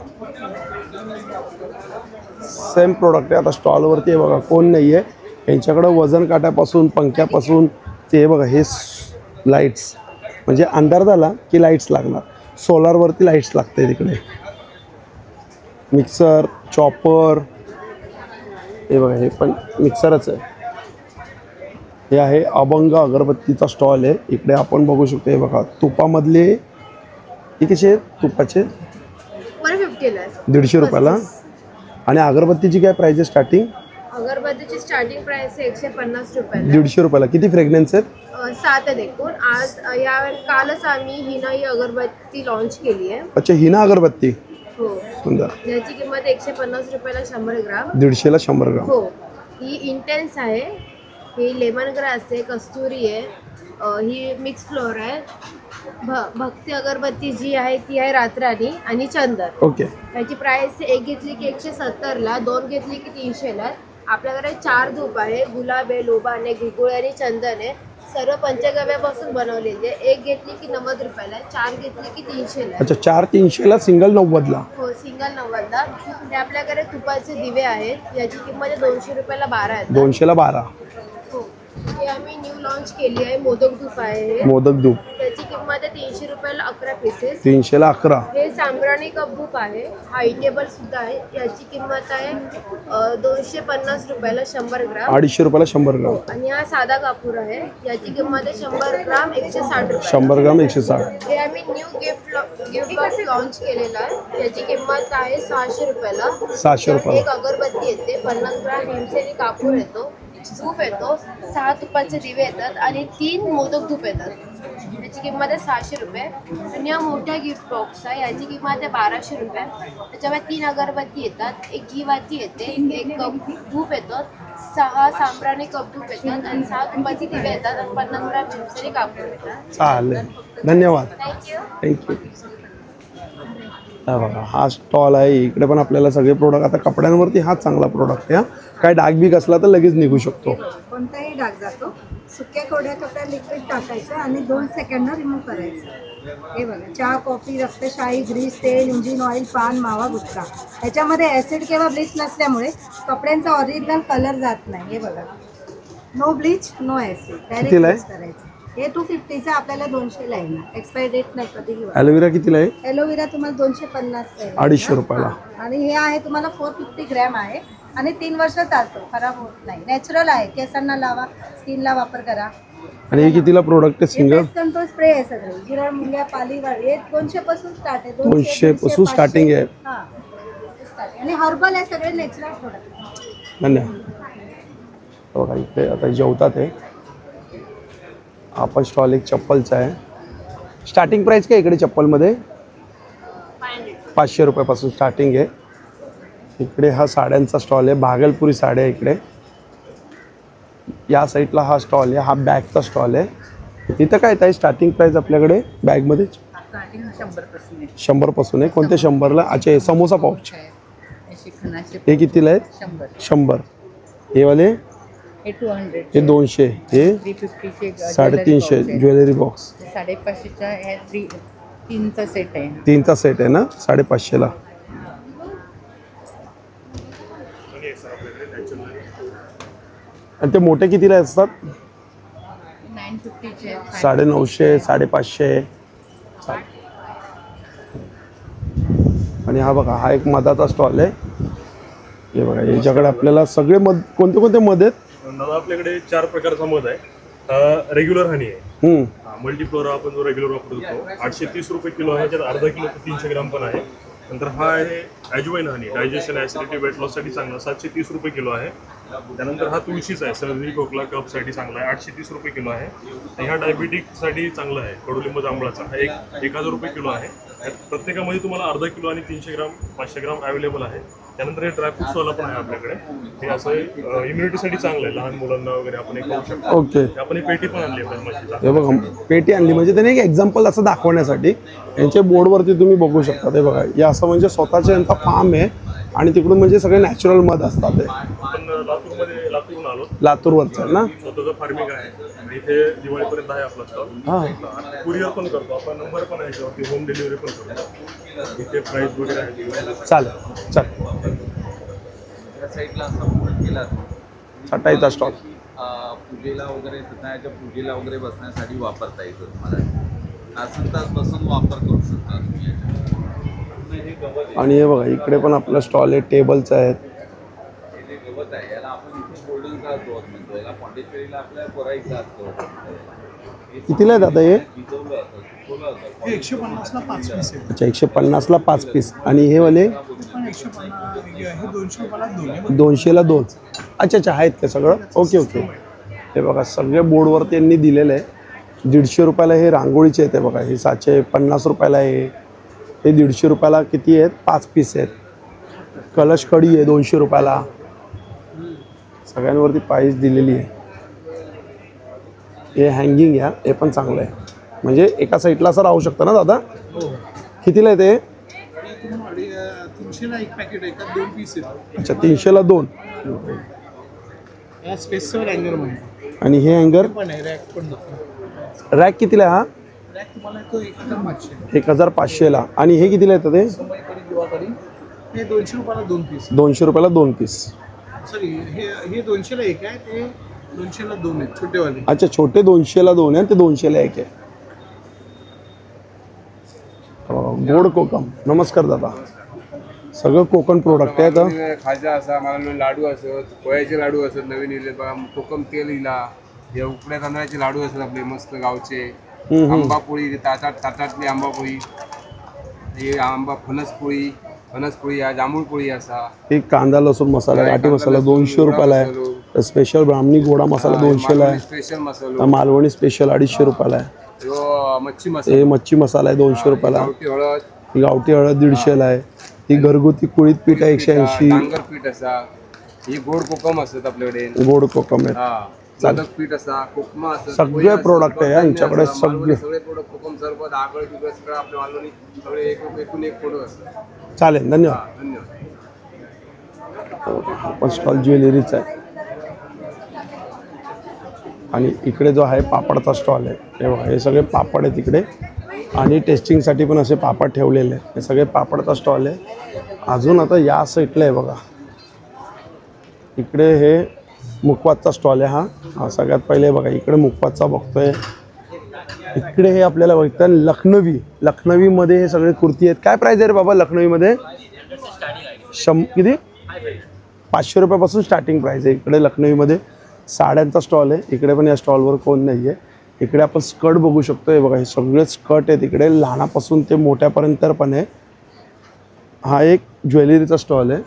सेम प्रोडक्ट आहे. आता स्टॉलवरती आहे बघा, कोण नाही आहे यांच्याकडं. वजन काट्यापासून पंख्यापासून ते बघा, हे लाईट्स म्हणजे अंधार झाला की लाईट्स लागणार. सोलारवरती लाईट्स लागते तिकडे. मिक्सर, चॉपर, हे बघा हे पण मिक्सरच आहे. हे आहे अभंग अगरबत्तीचा स्टॉल आहे. इकडे आपण बघू शकतो. हे बघा तुपामधले हे कसे आहेत? तुपाचे 150 रुपयाला. आणि अगरबत्तीची काय प्राइस आहे स्टार्टिंग? अगरबत्तीची स्टार्टिंग प्राइस 150 रुपयाला. 150 रुपयाला. किती फ्रेग्रन्स आहेत? 7 आहेत एकूण. आज कालच आम्ही हिना ही अगरबत्ती लॉन्च केली आहे. अच्छा, हिना अगरबत्ती. हो, सुंदर. याची किंमत 150 रुपयाला 100 ग्राम. 150ला 100 ग्राम. हो, ही इंटेन्स आहे. ही लेमन ग्रास आहे, कस्तुरी आहे, ही मिक्स फ्लोर आहे. भक्ती अगरबत्ती जी आहे ती आहे रातराणी आणि चंदन. ओके. याची प्राइस एक घेतली की 170ला, 2 घेतली की 300ला. आपल्याकडे 4 धूप आहे, गुलाब आहे, लोबान आहे, गुळगुळ आणि चंदन आहे. सर्व पंचगव्यापासून बनवलेले. एक घेतली की 90 रुपयाला, 4 घेतली की 300ला. अच्छा, 4 300ला, सिंगल 90ला. हो, सिंगल 90ला. ते आपल्याकडे तुपाचे दिवे आहेत. याची किंमत 200 रुपयाला 12 आहेत. 200ला 12. हो, हे आम्ही न्यू लॉन्च केली आहे. मोदक धूप आहे. मोदक धूप. त्याची किंमत आहे 300 रुपयाला 11 पीसेस. 300ला 11. हे सांब्राणी कप धूप आहे. हाय टेबल सुद्धा आहे. याची किंमत आहे 250 रुपयाला 100 ग्राम. 250 रुपयाला 100 ग्राम. आणि हा साधा कापूर आहे. याची किंमत आहे 100 ग्राम 160 रुपये. 100 ग्राम 160. हे आम्ही न्यू गिफ्ट बॉक्स लॉन्च केलेला आहे. याची किंमत आहे 600 रुपयाला. 600 रुपयाला. एक अगरबत्ती येते, 50 ग्राम भीमसेनी कापूर येतो, धूप येतो, 6 तुपाचे दिवे येतात आणि 3 मोदक धूप येतात. याची किंमत आहे 600 रुपये. आणि हा मोठा गिफ्ट बॉक्स आहे. याची किंमत आहे 1200 रुपये. त्याच्यामध्ये 3 अगरबत्ती येतात, एक घीवाती येते, एक कप धूप येतं, 6 सांब्राणी कप धूप येतात आणि 6 तुपाचे दिवे येतात आणि 50 ग्राम भीमसेनी कापूर येतात. चालेल, धन्यवाद. थँक्यू. बघा हा स्टॉल आहे. इकडे पण आपल्याला सगळे प्रोडक्ट. आता कपड्यांवरती हा चांगला प्रोडक्ट आहे. काय डाग बीग असला तर लगेच निघू शकतो. कोणताही डाग जातो. सुक्या कोरड्या कपड्यात लिक्विड टाकायचं आणि 2 सेकंडनं रिमूव्ह करायचं. हे बघा, चहा, कॉफी, रक्तशाही, ग्रीस, तेल, इंजिन ऑइल, पान, मावा, गुटखा. ह्याच्यामध्ये ॲसिड किंवा ब्लीच नसल्यामुळे कपड्यांचा ऑरिजिनल कलर जात नाही. हे बघा, no bleach, no acid, direct use करायचं. हे 250चं आपल्याला 200 येणार. एक्सपायरी डेट नाही कधी. ॲलोवेरा कितीला आहे? ॲलोवेरा तुम्हाला 250 आहे. 250 रुपयाला. आणि हे आहे तुम्हाला 450 ग्रॅम आहे आणि 3 वर्ष चालतो, खराब होत नाही. नॅचरल आहे. केसांना लावा, स्किनला वापर करा. आणि हे कितीला प्रोडक्ट आहे? सिंगल कंट्रोल स्प्रे आहे सगळे. गिरळ, मुंग्या, पालीवाड. हे 200 पासून स्टार्ट आहे. 200 पासून स्टार्टिंग आहे. हां, आणि हर्बल आहे, सगळे नॅचरल प्रोडक्ट. धन्यवाद. बघा इथे आता जेवतात आहे. आपण स्टॉल एक चप्पलचा आहे. स्टार्टिंग प्राइस काय इकडे चप्पलमध्ये? 500 रुपयापासून स्टार्टिंग आहे. इकडे हा साड्यांचा स्टॉल आहे. भागलपुरी साड्या इकडे. या साईडला हा स्टॉल आहे. हा बॅगचा स्टॉल आहे. इथं काय आहे स्टार्टिंग प्राइस आपल्याकडे बॅगमध्ये? स्टार्टिंग 100 पासून आहे. 100 पासून आहे. कोणते 100ला? अच्छा हे समोसा पाऊच अशी खणाचे हे कितीला आहेत? 100. हे वाले हे 200. हे 200. हे 350 चे 350 ज्वेलरी बॉक्स. 550चा हे 3चा सेट आहे. 3चा सेट आहे ना 550ला. आणि ते मोठे कितीला असतात? 950 चे 950, 550. आणि हा बघा हा एक मधाचा स्टॉल आहे. हे बघा याच्याकडे आपल्याला सगळे मध कोणते कोणते मध आहेत? आपल्याकडे 4 प्रकारचा मध आहे. रेग्युलर हनी आहे, मल्टीफ्लोरा आपण जो रेग्युलर वापरतो 830 रुपये किलो आहे. त्यात अर्धा किलो ते 300 ग्राम पण आहे. नंतर हा आहे ॲज्वाइन हनी, डायजेशन ॲसिडिटी वेट लॉससाठी चांगला, 730 रुपये किलो आहे. त्यानंतर हा तुळशीचा आहे, सर्दी खोकला कफसाठी चांगला आहे, 830 रुपये किलो आहे. आणि हा डायबिटिकसाठी चांगला आहे, कडुलिंब जांभळाचा, हा 1000 रुपये किलो आहे. प्रत्येकामध्ये तुम्हाला अर्धा किलो आणि 300 ग्राम 500 ग्राम अवेलेबल आहे. त्यानंतर हे ड्रायफ्रुट्सवाला पण आहे आपल्याकडे. हे असं इम्युनिटीसाठी चांगलं आहे, लहान मुलांना वगैरे आपण हे खाऊ शकतो. ओके. आपण ही पेटी पण आणली आहे मशीचा. हे बघा पेटी आणली म्हणजे त्याने एक एक्झाम्पल असं दाखवण्यासाठी. यांच्या बोर्डवरती तुम्ही बघू शकता. ते बघा हे असं म्हणजे स्वतःचा यांचा फार्म आहे आणि तिकडून म्हणजे सगळे नॅचरल मध असतात. ते आपण लातूरून आलो, लातूरवरचं आहे ना? स्वतःचं फार्मिंग आहे आणि इथे दिवाळीपर्यंत आहे आपला स्टॉल. कुरिअर पण करतो आपण, नंबर पण आहे त्यावरती, होम डिलिव्हरी पण करतो. इथे प्राइस वगैरे आहे. चालेल चालेल. या साईडला असा बोर्ड केला चटाईचा स्टॉल पूजेला वगैरे सत्यनारायणच्या पूजेला वगैरे बसण्यासाठी वापरता येतो तुम्हाला. असं तास बसून वापर करू शकता तुम्ही. आणि हे बघा इकडे पण आपला स्टॉल आहे, टेबलचं आहेत. गवत आहे याला आपण इथे गोल्डन ग्रास गवत म्हणतो. याला पॉंडिचेरीला आपल्या कोराई ग्रास गवत. कितीला आहेत आता हे? 150ला 5 पीस आहे. अच्छा 150ला 5 पीस. आणि हे वाले 200ला 2. अच्छा अच्छा आहेत ते सगळं. Okay okay. हे बघा सगळे बोर्डवरती यांनी दिलेलं आहे. 150 रुपयाला हे रांगोळीचे आहेत. हे बघा हे 750 रुपयाला आहे. हे 150 रुपयाला किती आहेत? 5 पीस आहेत. कलश कढी आहे 200 रुपयाला. सगळ्यांवरती प्राईस दिलेली आहे. हे हँगिंग या हे पण चांगलं आहे म्हणजे एका साईडला असं राहू शकतं ना दादा? कितीला आहे ते? 300ला एक पॅकेट आहे का 2 पीस आहेत. अच्छा 300ला 2. या स्पेसवर हँगर म्हणतो. आणि हे हँगर पण आहे, रॅक पण नसतो. रॅक कितीला आहे हा? रॅक तुम्हाला तो 1500. 1500ला. आणि हे कितीला येतं ते? हे 200 रुपयाला 2 पीस. 200 रुपयाला 2 पीस. सॉरी हे 200ला एक आहे, ते 200ला 2 आहेत छोटेवाले. अच्छा छोटे 200ला 2 आहे, ते 200ला 1 आहे. गोड कोकम. नमस्कार दादा. सगळं कोकण प्रोडक्ट आहे का? खाजा असा मला लाडू असत, पोह्याचे लाडू असत, नवीन इले बघा कोकम तेल इला, हे उकड्या तांदळाचे लाडू असत आपले मस्त गावचे. आंबापोळी ताटातली आंबापोळी, हे आंबा फणसपोळी आहे, जांभूळपोळी असा. एक कांदा लसूण मसाला गाठी मसाला 200 रुपयाला आहे. स्पेशल ब्राह्मणी गोडा मसाला 200ला आहे. स्पेशल मसाला मालवणी स्पेशल 250 रुपयाला आहे. मच्छी मसाला, हे मच्छी मसाला आहे 200 रुपयाला. ही गावठी हळद 150ला आहे. ही घरगुती कुळीत पीठ आहे 180. डांगर पीठ असा. ही गोड कोकम असतात आपल्याकडे. गोड कोकम आहे. चालेल. पीठ असा, कोकमा असतात, सगळे प्रोडक्ट आहे यांच्याकडे. सगळे प्रोडक्ट कोकम सरबत आगळ बिगळ सगळं आपल्या मालवणी सगळे एकूण एक प्रोडक्ट असतात. चालेल. धन्यवाद. धन्यवाद. आपण स्टॉल ज्वेलरीचा आहे. आणि इकडे जो आहे पापडचा स्टॉल आहे. हे बघा हे सगळे पापड आहेत इकडे. आणि टेस्टिंगसाठी पण असे पापड ठेवलेले आहेत. हे सगळे पापडचा स्टॉल आहे. अजून आता या साईडला आहे बघा इकडे हे मुखवासचा स्टॉल आहे. हा सगळ्यात पहिले बघा इकडे मुखवासचा बघतोय. इकडे हे आपल्याला बघतात लखनवीमध्ये हे सगळे कुर्ती आहेत. काय प्राईस आहे रे बाबा लखनवीमध्ये? किती? 500 रुपयापासून स्टार्टिंग प्राईस आहे इकडे लखनवीमध्ये. साड्यांचा स्टॉल आहे इकडे पण. या स्टॉलवर कोण नाही आहे. इकडे आपण स्कर्ट बघू शकतो. हे बघा हे सगळे स्कर्ट आहेत इकडे, लहानापासून ते मोठ्यापर्यंत पण आहे. हा एक ज्वेलरीचा स्टॉल आहे.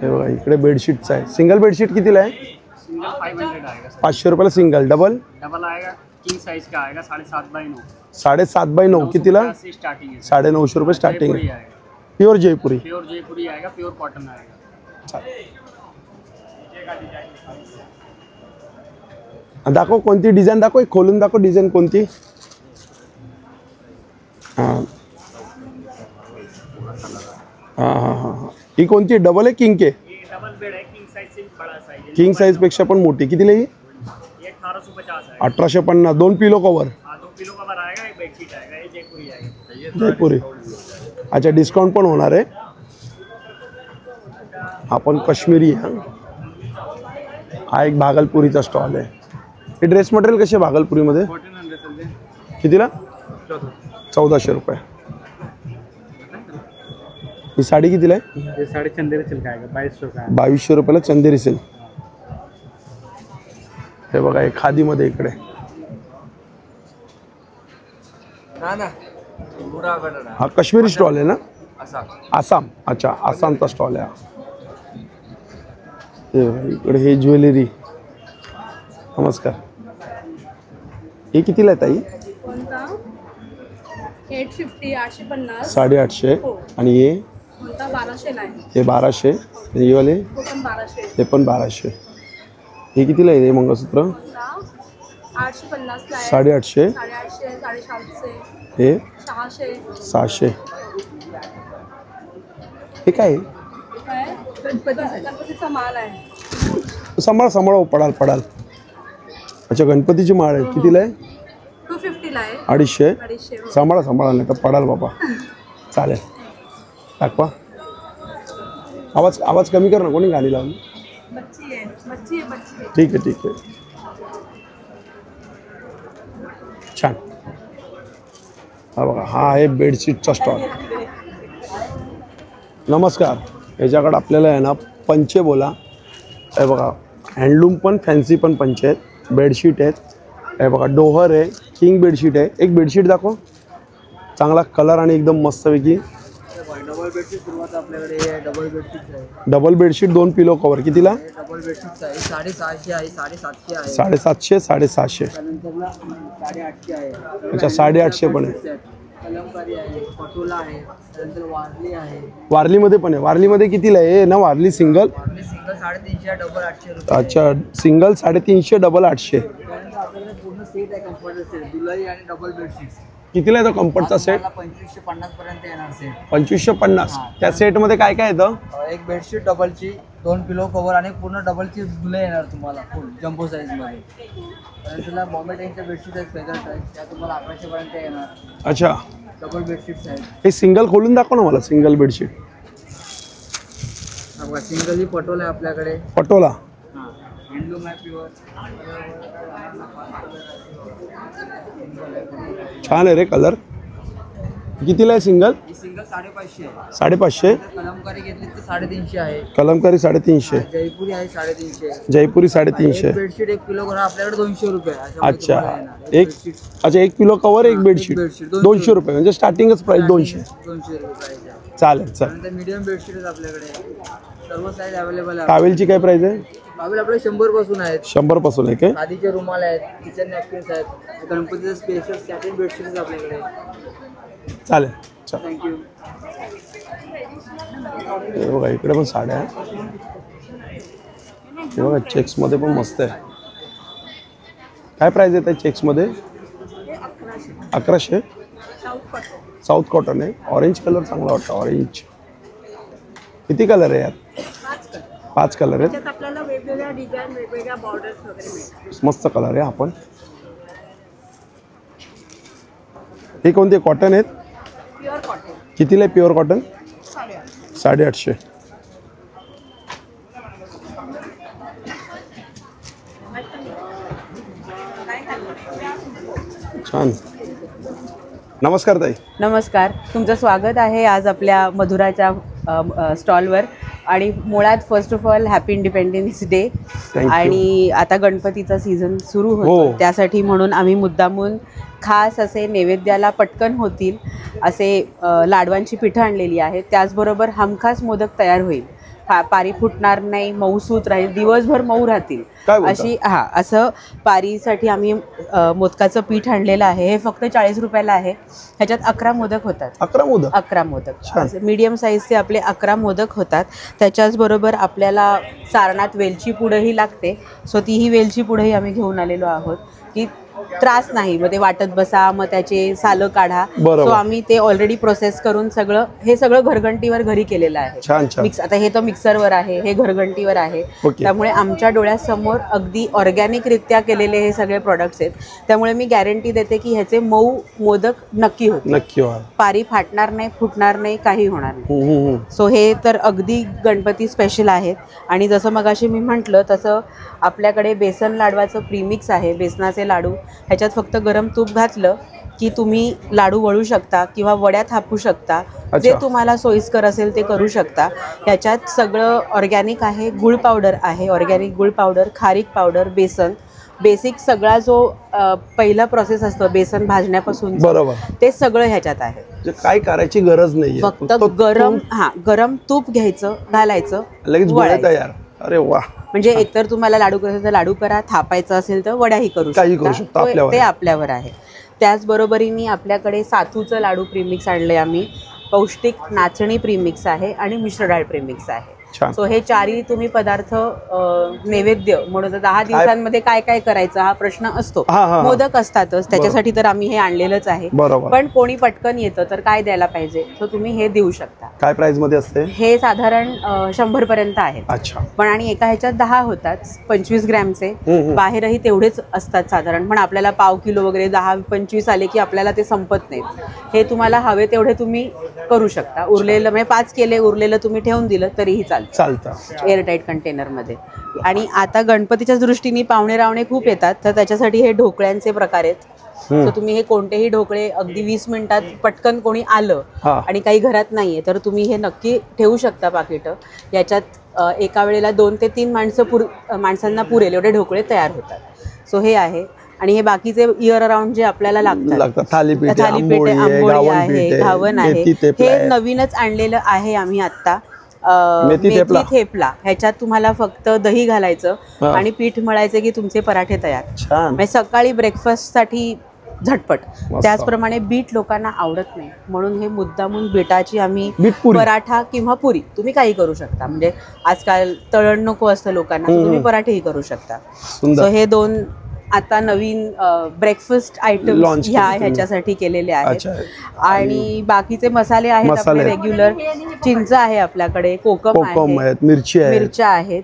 हे बघा इकडे बेडशीटचा आहे. सिंगल बेडशीट कितीला आहे? सिंगल 500 आएगा. 500 रुपयाला सिंगल. डबल आएगा, किंग साइज का आएगा 7.5/9. 7.5/9 कितीला? 950 रुपये स्टार्टिंग आहे. प्योर जयपुरी. प्योर जयपुरी आएगा, प्योर कॉटन आएगा. दाखव कोणती डिझाईन, दाखव एक खोलून दाखव डिझाईन कोणती. हां हां हां हां हां ही कोणती, डबल आहे किंग के? डबल बेड है, किंग साइज से बड़ा साइज है. किंग साइज पेक्षा पण मोठी. कितीला ही? ये 1850 है. 1850. 2 पिलो कवर. हाँ 2 किलो कवर आएगा, एक बेडशीट आएगा, ये जयपुरी आएगा. जयपुरी. अच्छा डिस्काउंट पण होणार आहे. हा पण काश्मीरी आहे. हा एक भागलपुरीचा स्टॉल आहे. हे ड्रेस मटेरियल कसे भागलपुरीमध्ये? कितीला? 1400 रुपये. ही साडी कितीला आहे? ये साड़ी चंदेरी सिल्क आएगा, 2200 का है. 2200 रुपयाला चंदेरी सिल्क. हे बघा हे खादीमध्ये इकडे. हा काश्मीरी स्टॉल आहे ना? आसाम. अच्छा आसामचा स्टॉल आहे. इकडे हे ज्वेलरी. नमस्कार. हे कितीला आहे ताई? 850 850. 850. आणि हे 1200 ला आहे. हे 1200. आणि हे वाले? तो पण 1200. हे पण 1200. हे कितीला आहे हे मंगळसूत्र? 850 ला आहे. 850. 850 750. हे 600. 600. हे काय आहे? गणपतीचा माल आहे. सांभाळ पडाल. अच्छा गणपतीची माळ आहे. कितीला आहे? 250 ला आहे. 250. सांभाळा नाही तर पडाल बाबा. चालेल दाखवा. आवाज कमी कर ना. कोणी गाणी लावली? बच्ची आहे. ठीक आहे. छान. हा बघा हा आहे बेडशीटचा स्टॉल. नमस्कार. याच्याकडे आपल्याला आहे ना पंचे बोला. हे बघा हँडलूम पण फॅन्सी पण पंचे आहेत. बेडशीट आहेत. हे बघा डोहर आहे. किंग बेडशीट आहे. एक बेडशीट दाखव. चांगला कलर आणि एकदम मस्तपैकी. डबल बेडशीट सुरुवात आपल्याकडे आहे. डबल बेडशीट आहे. डबल बेडशीट 2 पिलो कवर. कितीला? डबल बेडशीट आहे 650 आहे, 750 आहे. 750 650. त्यानंतर 850 आहे. अच्छा 850 पण आहे. कलमकारी आहे, पटोला आहे, त्यानंतर वारली आहे. वारलीमध्ये पण आहे. वारलीमध्ये कितीला आहे ना? Warli single? Warli single 350 double 800 रुपये. अच्छा सिंगल 350 डबल 800. त्यानंतर आपल्याकडे पूर्ण सेट आहे कम्फर्टर सेट, दुलाई आणि डबल बेडशीट. कितीला येतो कम्फर्टचा सेट? 2550 पर्यंत येणार सेट. 2550. त्या सेटमध्ये काय काय येतं? एक बेडशीट डबलची, 2 पिलो कव्हर आणि पूर्ण डबलची दुले येणार तुम्हाला फुल जम्बो साईजमध्ये. त्यानंतर बॉम्बे टाईमच्या बेडशीट आहेत फेदर टाईप, त्या तुम्हाला 1100 पर्यंत येणार. अच्छा डबल बेडशीट्स आहेत. हे सिंगल खोलून दाखव ना मला. सिंगल बेडशीट बघा सिंगल ही पटोला आहे आपल्याकडे. पटोला. हँडलूम आहे प्युअर. छान आहे रे कलर. कितीला आहे सिंगल? ही सिंगल 550 आहे. 550. कलमकारी घेतली तर 350 आहे. कलमकारी 350. जयपुरी आहे 350. जयपुरी 350. बेडशीट 1 किलो कवर आपल्याकडे 200 रुपये. अच्छा एक पिलो कवर एक बेडशीट 200 रुपये. म्हणजे स्टार्टिंगच प्राइस 200. 200 रुपये. चालेल. त्यानंतर मीडियम बेडशीट आहेत आपल्याकडे. सर्व साईज अवेलेबल आहे. टावेलची काय प्राइस आहे? टावेल आपल्याकडे 100 पासून आहेत. 100 पासून आहे काय? खादीचे रुमाल आहेत, किचन नॅपकिन्स आहेत, गणपतीचे स्पेशल सॅटिन बेडशीट आपल्याकडे. चालेल. थँक्यू. बघा इकडे पण साड्या आहे. हे बघा चेक्समध्ये पण मस्त आहे. काय प्राइस आहे त्या चेक्समध्ये? 1100. साऊथ कॉटन आहे. ऑरेंज कलर चांगला वाटतं. ऑरेंज. किती कलर आहे यात? 5 कलर आहेत. आपल्याला वेगवेगळ्या डिझाईन वेगवेगळ्या बॉर्डर्स वगैरे मिळतात. मस्त कलर आहे. आपण हे कोणते कॉटन आहेत? Pure cotton. कितीला आहे प्युअर कॉटन? 850. छान. नमस्कार ताई. नमस्कार. तुमचं स्वागत आहे आज आपल्या मधुराच्या स्टॉलवर. आणि मुळात first of all happy independence day. आणि आता गणपतीचा सीझन सुरू होतो, त्यासाठी म्हणून आम्ही मुद्दामून खास असे नैवेद्याला पटकन होतील असे लाडवांची पिठं आणलेली आहेत. त्याचबरोबर हमखास मोदक तयार होईल. पारी फुटणार नाही, मऊसूत राहील, दिवसभर मऊ राहतील अशी असं पारीसाठी आम्ही मोदकाचं पीठ आणलेलं आहे. हे फक्त 40 रुपयाला आहे. ह्याच्यात 11 मोदक होतात. 11 मोदक मीडियम साईजचे आपले 11 मोदक होतात. त्याच्याच बरोबर आपल्याला सारणात वेलची पुडही लागते. सो तीही वेलची पुडही आम्ही घेऊन आलेलो आहोत की त्रास नाही, मग ते वाटत बसा, मग त्याचे सालं काढा. सो आम्ही ते ऑलरेडी प्रोसेस करून हे सगळं घरघंटीवर घरी केलेलं आहे. मिक्स आता हे तर मिक्सरवर आहे, हे घरघंटीवर आहे. त्यामुळे आमच्या डोळ्यासमोर अगदी ऑर्गॅनिक रित्या केलेले हे सगळे प्रोडक्ट्स आहेत. त्यामुळे मी गॅरंटी देते की ह्याचे मऊ मोदक नक्की होतील. पारी फाटणार नाही, फुटणार नाही, काही होणार नाही. सो हे तर अगदी गणपती स्पेशल आहेत. आणि जसं मगाशी मी म्हटलं तसं आपल्याकडे बेसन लाडवाचं प्रीमिक्स आहे. बेसनाचे लाडू ह्याच्यात फक्त गरम तूप घातलं की तुम्ही लाडू वळू शकता किंवा वड्या थापू शकता. जे तुम्हाला सोयीस्कर असेल ते करू शकता. ह्याच्यात सगळं ऑर्गॅनिक आहे. गुळ पावडर आहे, ऑर्गॅनिक गुळ पावडर, खारीक पावडर, बेसन, बेसिक सगळा जो पहिला प्रोसेस असतो बेसन भाजण्यापासून ते सगळं ह्याच्यात आहे. काय करायची गरज नाही, फक्त गरम तूप घ्यायचं, घालायचं, लगेच तयार. अरे वा. म्हणजे एकतर तुम्हाला लाडू करायचं तर लाडू करा, थापायचं असेल तर वड्याही करू शकता. ते आपल्यावर आहे. त्याचबरोबरीने आपल्याकडे सातूचं लाडू प्रीमिक्स आणले आम्ही. पौष्टिक नाचणी प्रीमिक्स आहे आणि मिश्र डाळ प्रीमिक्स आहे. सो हे चारही तुम्ही पदार्थ नैवेद्य म्हणून 10 दिवसांमध्ये काय काय करायचं हा प्रश्न असतो. मोदक असतातच, त्याच्यासाठी तर आम्ही हे आणलेलंच आहे. पण कोणी पटकन येतं तर काय द्यायला पाहिजे, तर तुम्ही हे देऊ शकता. काय प्राइस मध्ये असते हे? साधारण 100 पर्यंत आहे. पण आणि एका ह्याच्यात 10 होतात 25 ग्रॅमचे. बाहेरही तेवढेच असतात साधारण, पण आपल्याला पाव किलो वगैरे 10-25 आले की आपल्याला ते संपत नाहीत. हे तुम्हाला हवे तेवढे तुम्ही करू शकता. उरलेलं म्हणजे 5 केले, उरलेलं तुम्ही ठेवून दिलं तरीही चालतं एअरटाईट कंटेनरमध्ये. आणि आता गणपतीच्या दृष्टीने पाहुणे रावणे खूप येतात, तर त्याच्यासाठी हे ढोकळ्यांचे प्रकार आहेत. तर तुम्ही हे कोणतेही ढोकळे अगदी 20 मिनिटात पटकन कोणी आलं आणि काही घरात नाहीये तर तुम्ही हे नक्की ठेवू शकता पाकिटं. याच्यात एका वेळेला 2 ते 3 माणसांना पुरेल एवढे ढोकळे तयार होतात. सो हे आहे. आणि हे बाकीचे इयर अराउंड जे आपल्याला लागतात, थालीपीठ, आंबोळी आहे, घावन आहे. हे नवीनच आणलेलं आहे आम्ही आता. मेथी थेपला. ह्याच्यात तुम्हाला फक्त दही घालायचं आणि पीठ मळायचं की तुमचे पराठे तयार. म्हणजे सकाळी ब्रेकफास्ट साठी झटपट. त्याचप्रमाणे बीट लोकांना आवडत नाही म्हणून हे मुद्दामून बीटाची आम्ही पराठा किंवा पुरी तुम्ही काही करू शकता. म्हणजे आजकाल तळण नको असतं लोकांना, तुम्ही पराठेही करू शकता. सो हे 2 आता नवीन ब्रेकफास्ट आयटम ह्याच्यासाठी केलेले आहेत. आणि बाकीचे मसाले आहेत आपले रेग्युलर. चिंच आहे आपल्याकडे, कोकम आहेत, मिरच्या आहेत,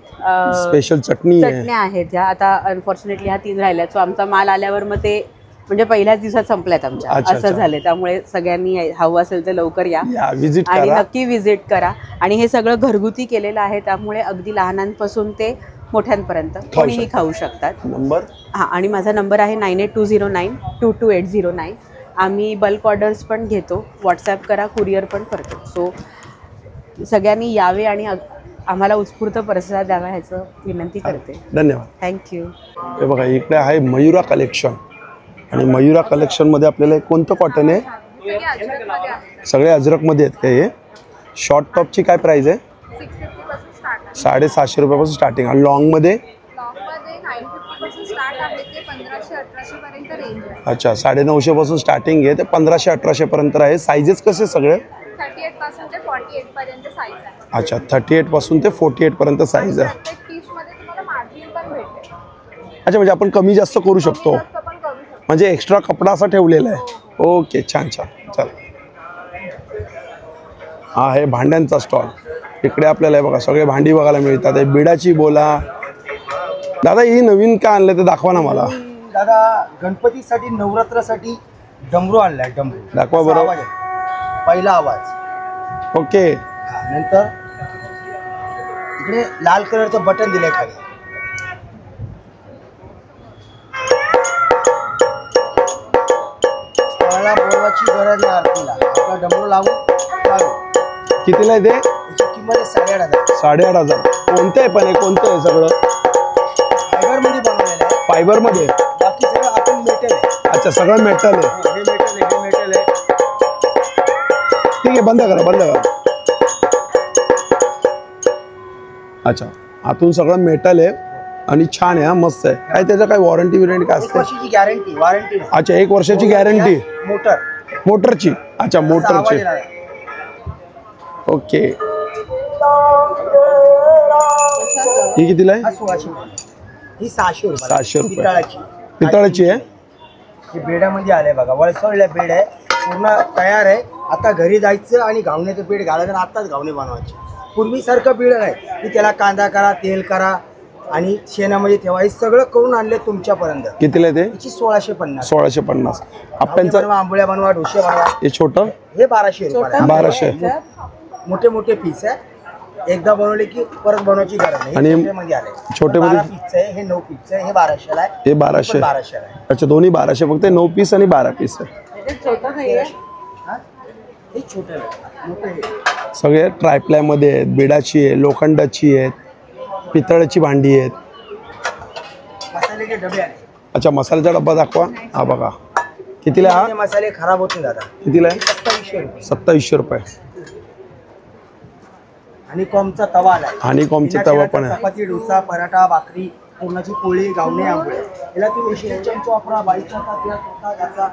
स्पेशल चटण्या आहेत. ह्या आता अनफॉर्च्युनेटली ह्या 3 राहिल्या. सो आमचा माल आल्यावर मग ते म्हणजे पहिल्याच दिवसात संपल्यात आमच्या, असं झालं. त्यामुळे सगळ्यांनी हवं असेल तर लवकर या आणि नक्की व्हिजिट करा. आणि हे सगळं घरगुती केलेलं आहे, त्यामुळे अगदी लहानांपासून ते मोठ्यांपर्यंत कोणीही खाऊ शकतात. आणि माझा नंबर आहे 9820922809. आम्ही बल्क ऑर्डर्स पण घेतो, व्हॉट्सॲप करा, कुरिअर पण करतो. सो सगळ्यांनी यावे आणि आम्हाला उत्स्फूर्त प्रतिसाद द्यावा ह्याचं विनंती करते. धन्यवाद. थँक्यू. हे बघा इकडे आहे मयुरा कलेक्शन. आणि मयुरा कलेक्शनमध्ये आपल्याला कोणतं कॉटन आहे? सगळे अजरकमध्ये आहेत का हे? शॉर्ट टॉपची काय प्राईस आहे? 750 रुपयापासून स्टार्टिंग. आणि लॉंगमध्ये? अच्छा, 950 पासून स्टार्टिंग आहे ते 1500-1800 पर्यंत आहे. साईजेस कसे सगळे? 38 पासून ते 48 पर्यंत साईज आहे. अच्छा, 38 पासून ते 48 पर्यंत साईज आहे. अच्छा, म्हणजे आपण कमी जास्त करू शकतो, म्हणजे एक्स्ट्रा कपडा असा ठेवलेला आहे. ओके, छान छान. चल, हा आहे भांड्यांचा स्टॉल. इकडे आपल्याला बघा सगळे भांडी बघायला मिळतात. बिडाची बोला. दादा ही नवीन काय आणलं ते दाखवा ना मला. दादा गणपतीसाठी नवरात्रासाठी डमरू आणलाय. डमरू दाखवा बरोबर. पहिला आवाज. ओके. नंतर इकडे लाल कलरचं बटन दिलंय खाली. मला बोलवायची गरज आहे आरतीला. आपला डमरू लावून चालू. कितीला आहे ते? त्याची किंमत आहे 8,500. 8,500. कोणतं आहे पण हे? कोणतं आहे सगळं? फायबरमध्ये बनवलेलं आहे. फायबरमध्ये? बाकी सगळं आपण मेटल आहे. अच्छा, सगळं मेटल आहे. हे मेटल आहे, हे मेटल आहे. ठीक आहे, बंद करा, बंद करा. अच्छा, आतून सगळं मेटल आहे आणि छान आहे, मस्त आहे. काय त्याचं काय वॉरंटी विरंटी काय असते? वर्षाची गॅरंटी, वॉरंटी. अच्छा, 1 वर्षाची गॅरंटी मोटरची. अच्छा, मोटरची. ओके, ही कितीला आहे? ही 600 रुपये. 600 रुपये. पितळाची. पितळाची आहे. ही बेडामध्ये आले बघा, वळसवल्या बेड आहे, पूर्ण तयार आहे. आता घरी जायचं आणि घावण्याचं बेड घालायचं, आताच घावणे बनवायचे. पूर्वीसारखं बेड नाही की त्याला कांदा करा, तेल करा आणि शेणामध्ये ठेवायचं, सगळं करून आणले तुमच्यापर्यंत. कितीला आहे ते? 1650. 1650. आप्यांचं आंबोळ्या बनवा, डोसे बनवा. हे छोटं हे 1200 रुपये. 1200. मोठे मोठे पीस आहे, एकदा बनवले की परत बनवायची गरज नाही. आणि मध्ये आले छोटे मध्ये 12 पीस आहे, हे 9 पीस आहे, हे 1200 आहे. हे 1200. 1200 आहे. अच्छा, दोन्ही 1200, फक्त 9 पीस आणि 12 पीस आहे. हे छोटे मोठे सगळे ट्रायप्लाय मध्ये आहेत, बेडाची आहे, लोखंडाची आहेत, पितळाची भांडी आहेत. मसाल्याचे डबे आहे. अच्छा, मसाल्याचा डब्बा दाखवा. हा बघा, कितीला हा? मसाले खराब होते दादा. कितीला आहे? 2700 रुपये. 2700 रुपये. आणि कॉमचा तवा आला. आणि कॉमचा तवा पण आहे. चपाती, डोसा, पराठा, भाकरी, पुरणाची पोळी, गावणे, आंबोळे. याला तुम्ही चमचा वापरा, बाईचा घासा,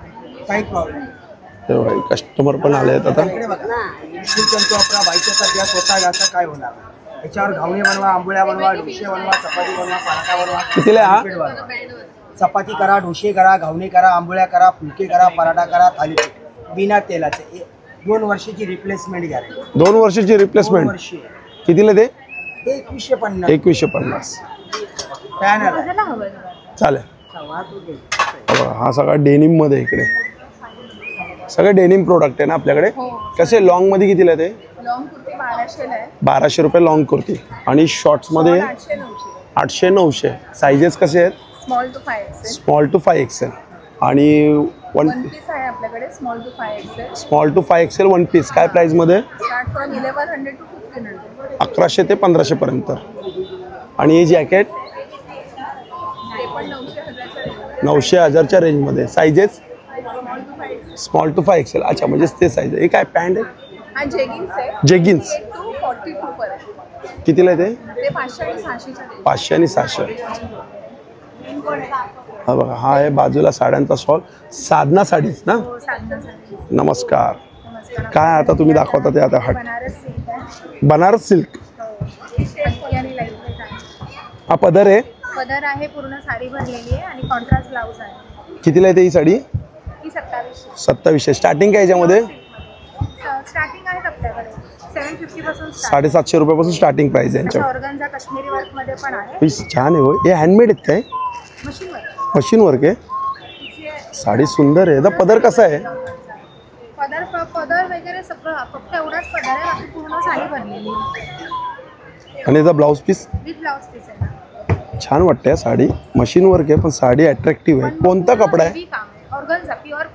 काही प्रॉब्लेम नाही. कस्टमर पण आले आहेत आता. चमचा वापरा, बाईचा द्या, स्वतः घासा, काय होणार. याच्यावर घावणे बनवा, आंबोळ्या बनवा, डोसे बनवा, चपाती बनवा, पराठा बनवा. कितीला हा? चपाती करा, डोसे करा, घावणे करा, आंबोळ्या करा, फुलके करा, पराठा करा, थालीपीठ बिना तेलाचे. 2 वर्षाची रिप्लेसमेंट गॅरंटी. 2 वर्षाची रिप्लेसमेंट. कितीला ते? 2150. 2150. चालेल. हा सगळा डेनिम मध्ये इकडे सगळे डेनिम प्रोडक्ट आहे ना आपल्याकडे. कसे लॉंग मध्ये कितीला ते? लॉंग कुर्ती 1200 ला आहे. 1200 रुपये लॉंग कुर्ती. आणि शॉर्ट्स मध्ये 800-900. साइजेस कसे आहेत? Small to 5XL. Small to 5XL. आणि वन पीस आहे आपल्याकडे small to 5XL. Small to 5XL one piece काय प्राइस मध्ये? Start from 1100 to 1500. 1100 ते 1500 पर्यंत. आणि हे जॅकेट ते पण 900-1000च्या रेंज मध्ये. Sizes small to 5XL. अच्छा, म्हणजे ते साइज आहे. हे काय पॅन्ट आहे? हा जेगिन्स आहे. जेगिन्स 42 पर्यंत. कितीला आहे ते? ते 500 आणि 600. 500 आणि 600. हा बघा, हा आहे बाजूला साड्यांचा स्टॉल. साधना साडीज ना? नमस्कार. काय आता तुम्ही दाखवता ते आता हट? बनारस सिल्क. हा पदर आहे. पदर आहे, पूर्ण साडी भरलेली आहे आणि कॉन्ट्रास्ट ब्लाउज आहे. कितीला आहे ती साडी? ही 2700. 2700. स्टार्टिंग काय याच्यामध्ये? स्टार्टिंग आहे आपल्याकडे 750 पासून. 750 रुपयापासून स्टार्टिंग प्राइस आहे यांच्यावर. ऑर्गनचा काश्मीरी वर्क मध्ये पण आहे. छान आहे हो. हे हँडमेड आहेत काय? Machine work. मशीन वर्क आहे. साडी सुंदर आहे. पदर कसा आहे? पदर वगैरे सगळं फक्त एवढाच पदर आहे, बाकी पूर्ण साडी भरलेली. आणि याचा blouse piece with blouse piece आहे. छान वाटते. साडी मशीन वर्क आहे पण साडी अट्रॅक्टिव्ह आहे. कोणता कपडा आहे? ऑर्गनचा प्युअर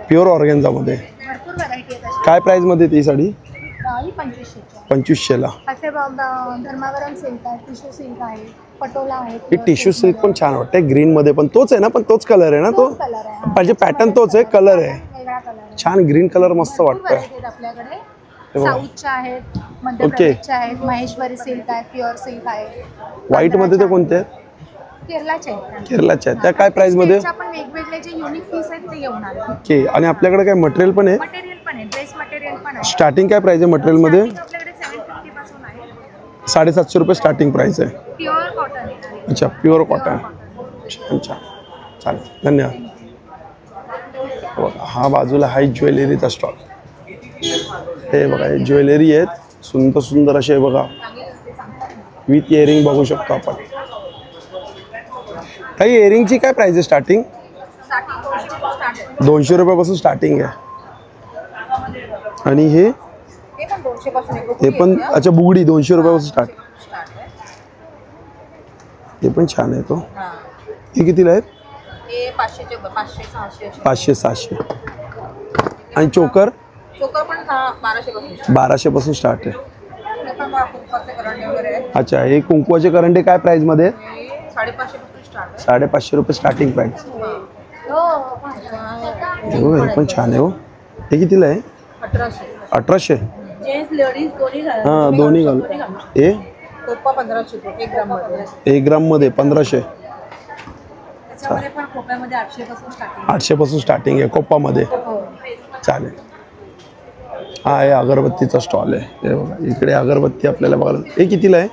प्युअर ऑर्गेन्झा मध्ये. भरपूर व्हरायटी आहे. काय प्राइस मध्ये ती साडी? ही 2500. 2500 ला. असे धर्मावरम सिल्क आहे, टिश्यू सिल्क आहे, पटोला आहे. ही टिश्यू सिल्क पण छान वाटते. ग्रीन मध्ये पण तोच आहे ना? पण तोच कलर आहे ना? तो म्हणजे पॅटर्न तोच आहे, कलर आहे छान. ग्रीन कलर मस्त वाटतोय. आपल्याकडे साऊथच्या आहेत, मध्य प्रदेशच्या आहेत, महेश्वरी सिल्क आहे, प्युअर सिल्क आहे. व्हाईट मध्ये ते कोणते आहेत? केरलाच्या आहेत. केरलाच्या आहेत. त्या काय प्राइस मध्ये? आपण वेगवेगळे जे युनिक पीस आहेत ते घेऊन आलो. ओके. आणि आपल्याकडे काय मटेरियल पण आहे? मटेरियल पण आहे, ड्रेस मटेरियल पण आहे. स्टार्टिंग काय प्राइस आहे मटेरियल मध्ये? आपल्याकडे 750 पासून आहे. 750 रुपये स्टार्टिंग प्राइस आहे. Pure cotton. अच्छा, प्युअर कॉटन. छान छान. चालेल, धन्यवाद. हा बाजूला हा ज्वेलरीचा स्टॉल. हे बघा, हे ज्वेलरी आहेत सुंदर सुंदर असे बघा. विथ इयरिंग बघू शकतो आपण. काही इयरिंगची काय प्राइस आहे स्टार्टिंग? 200 रुपयापासून स्टार्टिंग आहे. आणि हे पण अच्छा बुगडी 200 रुपयापासून स्टार्ट. हे पण छान आहे. तो हे कितीला आहेत? 500-600. आणि चोकर? चोकर पण 1200 पासून स्टार्ट आहे. अच्छा, हे कुंकवाचे करंडे काय प्राइस मध्ये? 550 रुपये स्टार्टिंग प्राइस. हो, हे पण छान आहे हो. हे कितीला आहे? 1800. हा, दोन्ही घालू. हे कोप्पा 1500 रुपये 1 ग्राम मध्ये. 1 ग्राममध्ये 1500. त्याच्यामध्ये पण कोप्यामध्ये 800 पासून स्टार्टिंग. 800 पासून स्टार्टिंग आहे कोप्पामध्ये. चालेल. हा आहे अगरबत्तीचा स्टॉल आहे. हे बघा इकडे अगरबत्ती आपल्याला बघायला. हे कितीला आहे?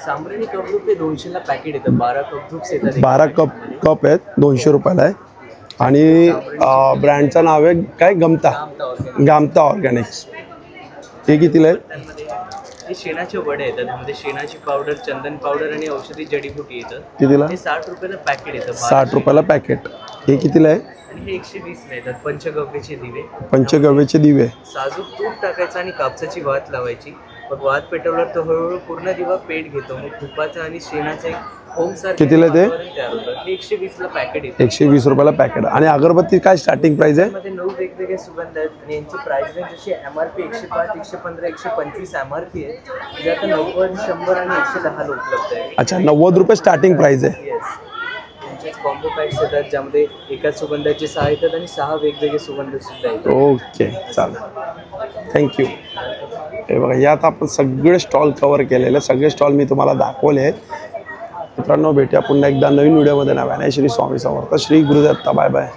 सांबरेनी कप धूप हे 200 ला पॅकेट येतं. 12 कप धूप येतात. 12 कप आहेत 200 रुपयाला आहे. आणि ब्रँडचं नाव आहे काय? गामता ऑर्गॅनिक्स. हे कितीला आहे? हे शेणाचे वडे येतात. त्यामध्ये शेणाची पावडर, चंदन पावडर आणि औषधी जडीबुटी येतात. कितीला? हे 60 रुपयाला पॅकेट येतं. 60 रुपयाला पॅकेट. हे कितीला आहे? आणि हे 120 ला येतात. पंचगव्याचे दिवे. पंचगव्याचे दिवे. साजूक तूप टाकायचं आणि कापसाची वात लावायची. मग वात पेटवल्यावर तो हळूहळू पूर्ण दिवा पेट घेतो. मग तुपाचं आणि शेणाचं एक होम सारखं कितीला ते? तयार होतं. हे 120 ला पॅकेट येतं. 120 रुपयाला पॅकेट. आणि अगरबत्ती काय स्टार्टिंग प्राइस आहे? मध्ये 9 वेगवेगळे सुगंध आहेत आणि यांची प्राइस रेंज जशी MRP 105, 115, 125 MRP आहे. जे आता 90, 100 आणि 110 ला उपलब्ध आहे. अच्छा 90 रुपये स्टार्टिंग प्राइस आहे. त्यांचे कॉम्बो पॅक्स येतात ज्यामध्ये एकाच सुगंधाचे 6 येतात आणि 6 वेगवेगळे सुगंध सुद्धा येतात. ओके चालेल. थँक्यू. हे बघा यात आपण सगळे स्टॉल कव्हर केलेले. सगळे स्टॉल मी तुम्हाला दाखवले आहेत. मित्रांनो भेटूया पुन्हा एकदा नवीन व्हिडिओमध्ये. नव्याने श्री स्वामी समर्थ. श्री गुरुदत्त. Bye bye.